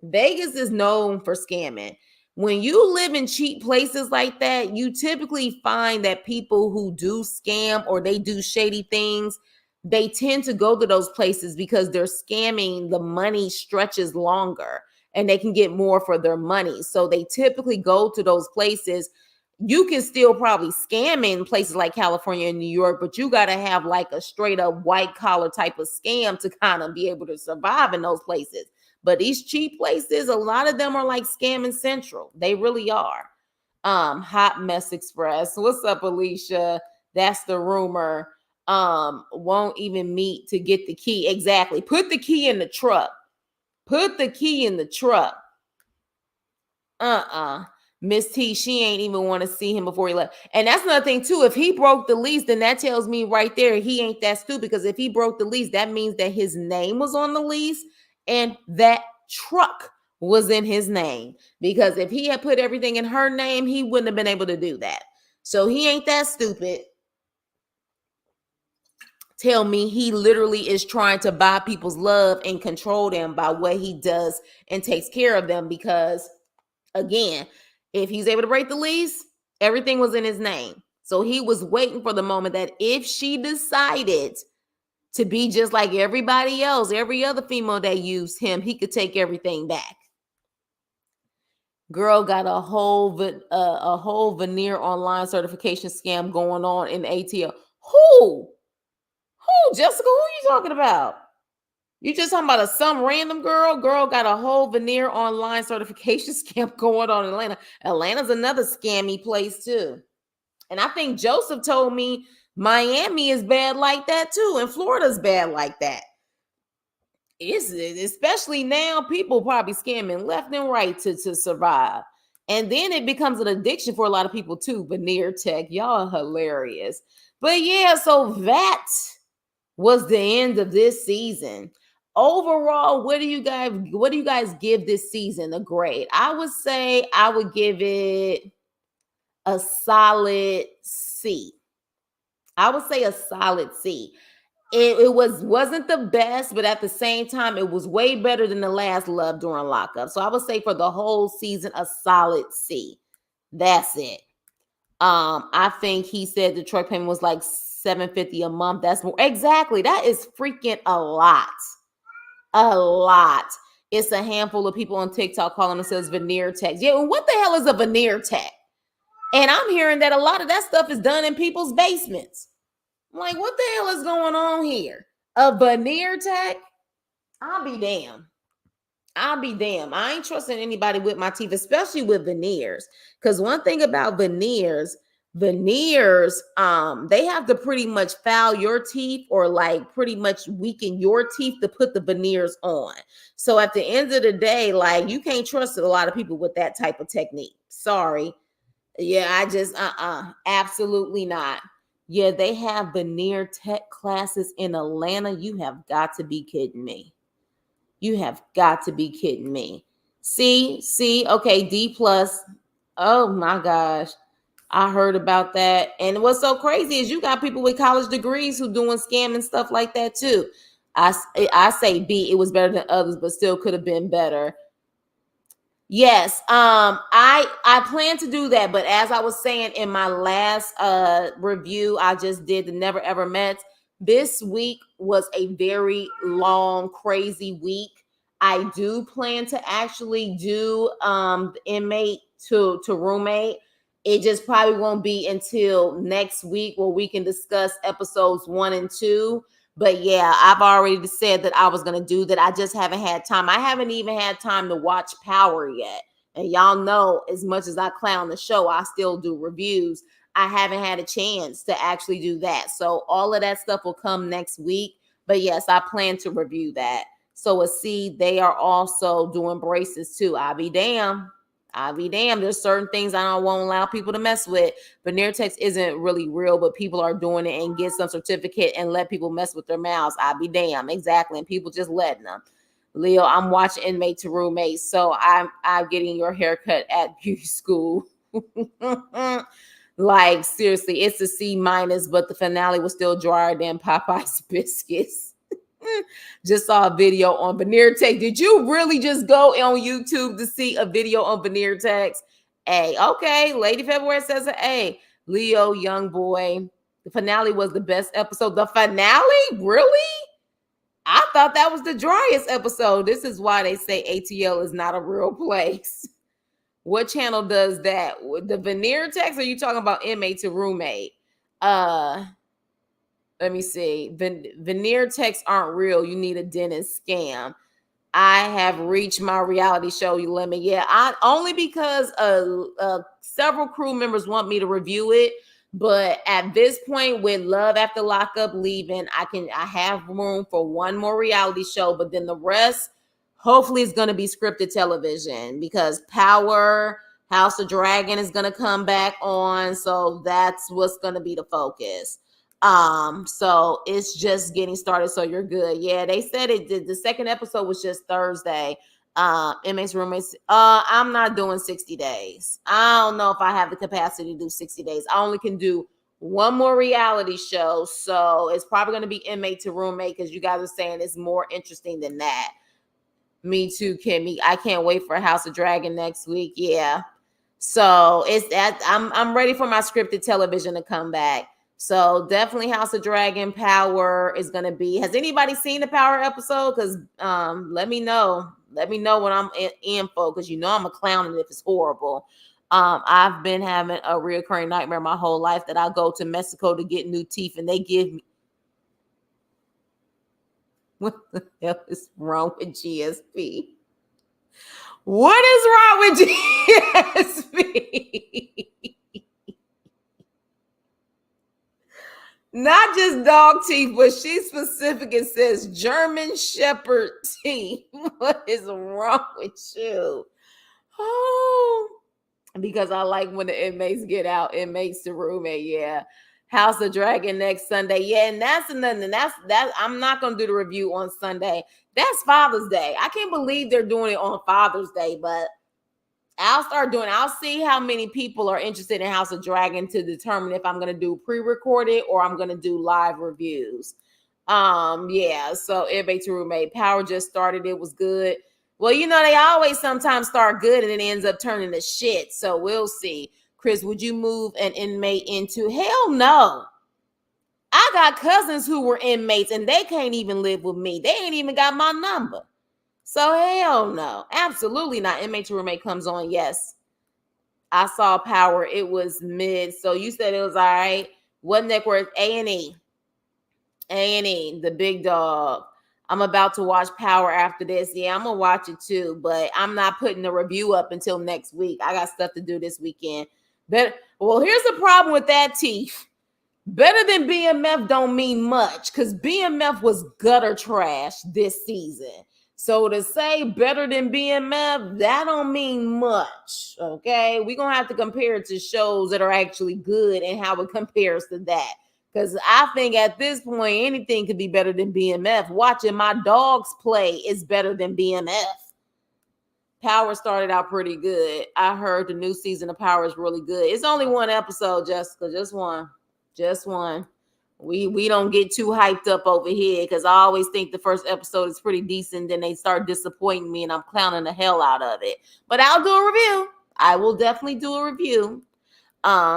[SPEAKER 1] Vegas is known for scamming. When you live in cheap places like that, you typically find that people who do scam or they do shady things, they tend to go to those places because they're scamming, the money stretches longer and they can get more for their money. So they typically go to those places. You can still probably scam in places like California and New York, but you got to have like a straight up white collar type of scam to kind of be able to survive in those places. But these cheap places, a lot of them are like scamming central. They really are. Hot Mess Express. What's up, Alicia? That's the rumor. Won't even meet to get the key. Exactly. Put the key in the truck. Put the key in the truck. Miss T, she ain't even want to see him before he left. And that's another thing too. If he broke the lease, then that tells me right there he ain't that stupid. Because if he broke the lease, that means that his name was on the lease and that truck was in his name. Because if he had put everything in her name, he wouldn't have been able to do that. So he ain't that stupid. Tell me he literally is trying to buy people's love and control them by what he does and takes care of them. Because again, if he's able to break the lease, everything was in his name. So he was waiting for the moment that if she decided to be just like everybody else, every other female that used him, he could take everything back. Girl got a whole veneer online certification scam going on in ATL. Who? Jessica? Who are you talking about? You just talking about some random girl? Girl got a whole veneer online certification scam going on in Atlanta. Atlanta's another scammy place too. And I think Joseph told me Miami is bad like that too. And Florida's bad like that. It's especially now, people probably scamming left and right to survive. And then it becomes an addiction for a lot of people too. Veneer tech. Y'all are hilarious. But yeah, so that was the end of this season. Overall, what do you guys give this season a grade? I would say I would give it a solid C. I would say a solid C. It wasn't the best, but at the same time, it was way better than the last Love during Lockup. So I would say for the whole season, a solid C. That's it. I think he said the truck payment was like $750 a month. That's more. Exactly. That is freaking a lot. A lot. It's a handful of people on TikTok calling themselves veneer techs. Yeah, well, what the hell is a veneer tech? And I'm hearing that a lot of that stuff is done in people's basements. I'm like, what the hell is going on here? A veneer tech? I'll be damned. I ain't trusting anybody with my teeth, especially with veneers. Because one thing about veneers, they have to pretty much foul your teeth or like pretty much weaken your teeth to put the veneers on. So at the end of the day, like you can't trust a lot of people with that type of technique. Sorry. Yeah, I just absolutely not. Yeah, they have veneer tech classes in Atlanta. You have got to be kidding me. You have got to be kidding me. See, okay, D plus. Oh my gosh. I heard about that. And what's so crazy is you got people with college degrees who doing scamming stuff like that too. I say B. It was better than others, but still could have been better. Yes, I plan to do that, but as I was saying in my last review I just did, the Never Ever Met, this week was a very long, crazy week. I do plan to actually do inmate to roommate. It just probably won't be until next week where we can discuss episodes 1 and 2. But yeah, I've already said that I was going to do that. I just haven't had time. I haven't even had time to watch Power yet. And y'all know, as much as I clown the show, I still do reviews. I haven't had a chance to actually do that. So all of that stuff will come next week. But yes, I plan to review that. So a C, they are also doing braces too. I'll be damned. I'll be damned. There's certain things I don't won't allow people to mess with. Veneer text isn't really real, but people are doing it and get some certificate and let people mess with their mouths. I'll be damned. Exactly. And people just letting them. Leo, I'm watching Inmate to Roommate, so I'm getting your haircut at beauty school. Like seriously, it's a C minus, but the finale was still drier than Popeye's biscuits. Just saw a video on Veneer text. Did you really just go on YouTube to see a video on Veneer text? A. Okay, Lady February says an A. Leo, young boy. The finale was the best episode. The finale? Really? I thought that was the driest episode. This is why they say ATL is not a real place. What channel does that? The Veneer text? Or are you talking about inmate to roommate? Let me see. Veneer texts aren't real. You need a dentist scam. I have reached my reality show limit. Yeah, I only because several crew members want me to review it. But at this point, with Love After Lockup leaving, I have room for one more reality show, but then the rest, hopefully, is going to be scripted television because Power, House of Dragon is going to come back on, so that's what's going to be the focus. So it's just getting started, so you're good. Yeah, they said it did. The second episode was just Thursday. Inmates roommates. I'm not doing 60 days. I don't know if I have the capacity to do 60 days. I only can do one more reality show, so it's probably going to be inmate to roommate because you guys are saying it's more interesting than that. Me too, Kimmy. I can't wait for House of Dragon next week. Yeah. So it's that I'm ready for my scripted television to come back. So definitely House of Dragon. Power is gonna be. Has anybody seen the Power episode? Because let me know. Let me know when I'm in for, because you know I'm a clown and if it's horrible. I've been having a reoccurring nightmare my whole life that I go to Mexico to get new teeth and they give me. What the hell is wrong with GSP? What is wrong with GSP? Not just dog teeth, but she specific and says German Shepherd teeth. What is wrong with you? Oh, because I like when the inmates get out, inmates to roommate. Yeah. House of Dragon next Sunday. Yeah, and that's another. That's I'm not gonna do the review on Sunday. That's Father's Day. I can't believe they're doing it on Father's Day, but I'll start doing. I'll see how many people are interested in House of Dragon to determine if I'm gonna do pre-recorded or I'm gonna do live reviews. Yeah. So everybody to roommate. Power just started. It was good. Well, you know they always sometimes start good and it ends up turning to shit. So we'll see. Chris, would you move an inmate into? Hell no. I got cousins who were inmates and they can't even live with me. They ain't even got my number. So hell no. Absolutely not. Inmate to roommate comes on. Yes. I saw Power. It was mid. So you said it was all right. What network? A&E. A&E, the big dog. I'm about to watch Power after this. Yeah, I'm going to watch it too. But I'm not putting the review up until next week. I got stuff to do this weekend. Well, here's the problem with that, Teeth. Better than BMF don't mean much because BMF was gutter trash this season. So to say better than BMF, that don't mean much. Okay, we're gonna have to compare it to shows that are actually good and how it compares to that. Because I think at this point, anything could be better than BMF. Watching my dogs play is better than BMF. Power started out pretty good. I heard the new season of Power is really good. It's only one episode, Jessica, just one. Just one. We don't get too hyped up over here because I always think the first episode is pretty decent. Then they start disappointing me and I'm clowning the hell out of it. But I'll do a review. I will definitely do a review.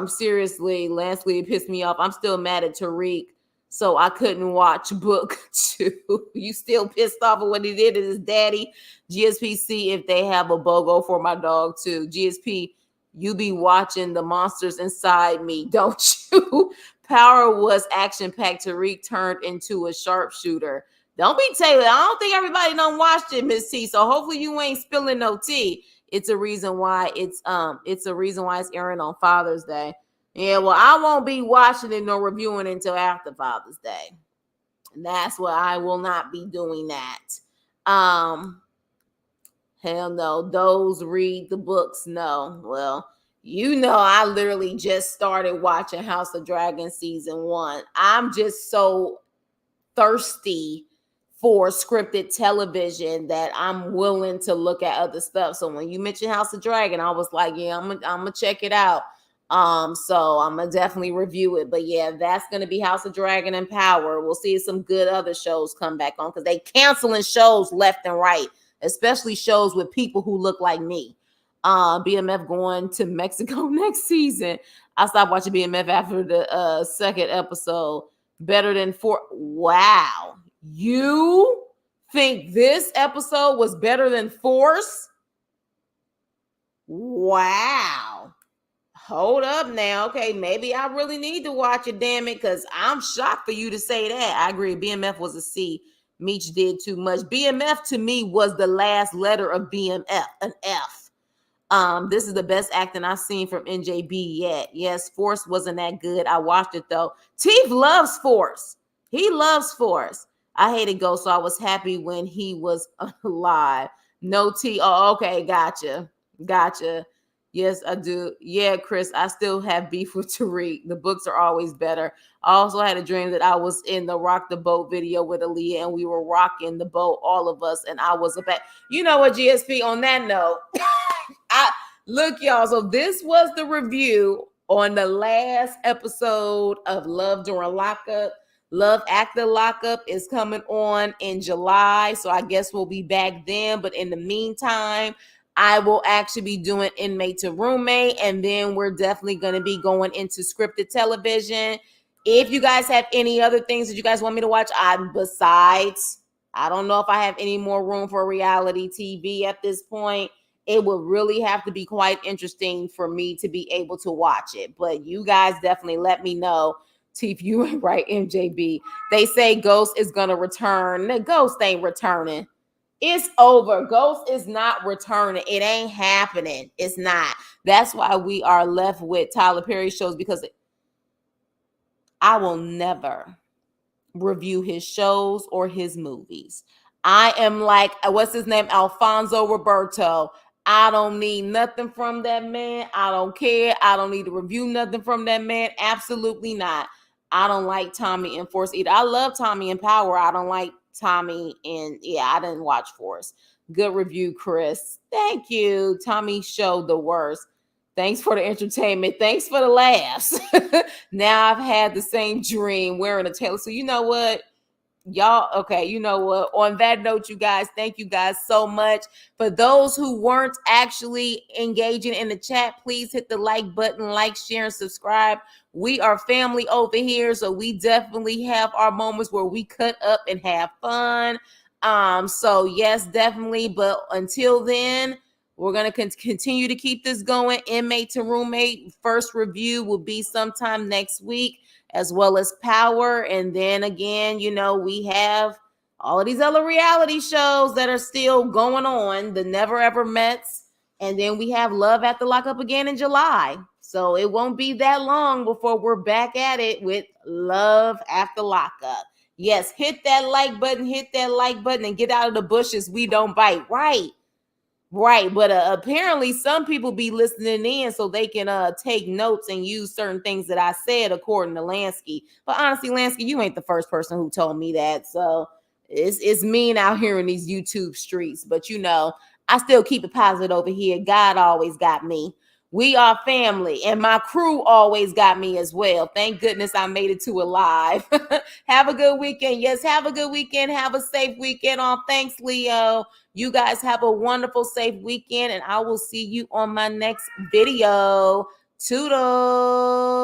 [SPEAKER 1] Seriously, Lance Lee pissed me off. I'm still mad at Tariq, so I couldn't watch book 2. You still pissed off at what he did to his daddy? GSP, see if they have a BOGO for my dog too. GSP, you be watching the monsters inside me, don't you? Power was action-packed. Tariq turned into a sharpshooter. Don't be Taylor. I don't think everybody done watched it, Miss T. So hopefully you ain't spilling no tea. It's a reason why it's airing on Father's Day. Yeah, well, I won't be watching it nor reviewing it until after Father's Day. And that's what I will not be doing that. Hell no. Those read the books. No. Well, I literally just started watching House of Dragon season 1. I'm just so thirsty for scripted television that I'm willing to look at other stuff. So when you mentioned House of Dragon, I was like, yeah, I'm gonna check it out. So I'm gonna definitely review it. But yeah, that's gonna be House of Dragon and Power. We'll see if some good other shows come back on because they canceling shows left and right, especially shows with people who look like me. BMF going to Mexico next season. I stopped watching BMF after the second episode. Better than 4. Wow. You think this episode was better than Force? Wow. Hold up now. Okay, maybe I really need to watch it, damn it, because I'm shocked for you to say that. I agree. BMF was a C. Meech did too much. BMF to me was the last letter of BMF, an F. This is the best acting I've seen from NJB yet. Yes, Force wasn't that good. I watched it though. Teeth loves Force. He loves Force. I hated Ghost, so I was happy when he was alive. No T. Oh, okay, gotcha. Yes, I do. Yeah, Chris, I still have beef with Tariq. The books are always better. I also had a dream that I was in the Rock the Boat video with Aaliyah and we were rocking the boat, all of us, and I was a back. You know what, GSP, on that note, look, y'all. So this was the review on the last episode of Love During Lockup. Love After Lockup is coming on in July. So I guess we'll be back then. But in the meantime, I will actually be doing Inmate to Roommate. And then we're definitely going to be going into scripted television. If you guys have any other things that you guys want me to watch, I don't know if I have any more room for reality TV at this point. It would really have to be quite interesting for me to be able to watch it. But you guys definitely let me know. Teeth, you ain't right, MJB. They say Ghost is going to return. The Ghost ain't returning. It's over. Ghost is not returning. It ain't happening. It's not. That's why we are left with Tyler Perry shows, because I will never review his shows or his movies. I am like, what's his name? Alfonso Roberto. I don't need nothing from that man. I don't care. I don't need to review nothing from that man. Absolutely not. I don't like Tommy and Force either. I love Tommy and Power. I don't like Tommy and, I didn't watch Force. Good review, Chris. Thank you. Tommy showed the worst. Thanks for the entertainment. Thanks for the laughs. Now I've had the same dream wearing a tail. So you know what? Y'all, okay, you know what? On that note, you guys, thank you guys so much. For those who weren't actually engaging in the chat, please hit the like button, like, share, and subscribe. We are family over here, so we definitely have our moments where we cut up and have fun. So yes, definitely. But until then, we're going to continue to keep this going. Inmate to Roommate first review will be sometime next week, as well as Power. And then again, we have all of these other reality shows that are still going on, the Never Ever Mets. And then we have Love After Lockup again in July. So it won't be that long before we're back at it with Love After Lockup. Yes, hit that like button, and get out of the bushes. We don't bite. Right, but apparently some people be listening in so they can take notes and use certain things that I said according to Lansky. But honestly, Lansky, you ain't the first person who told me that. So it's mean out here in these YouTube streets. But I still keep it positive over here. God always got me. We are family, and my crew always got me as well. Thank goodness I made it to alive. Have a good weekend. Yes, have a good weekend. Have a safe weekend on. Thanks, Leo. You guys have a wonderful, safe weekend, and I will see you on my next video. Toodles.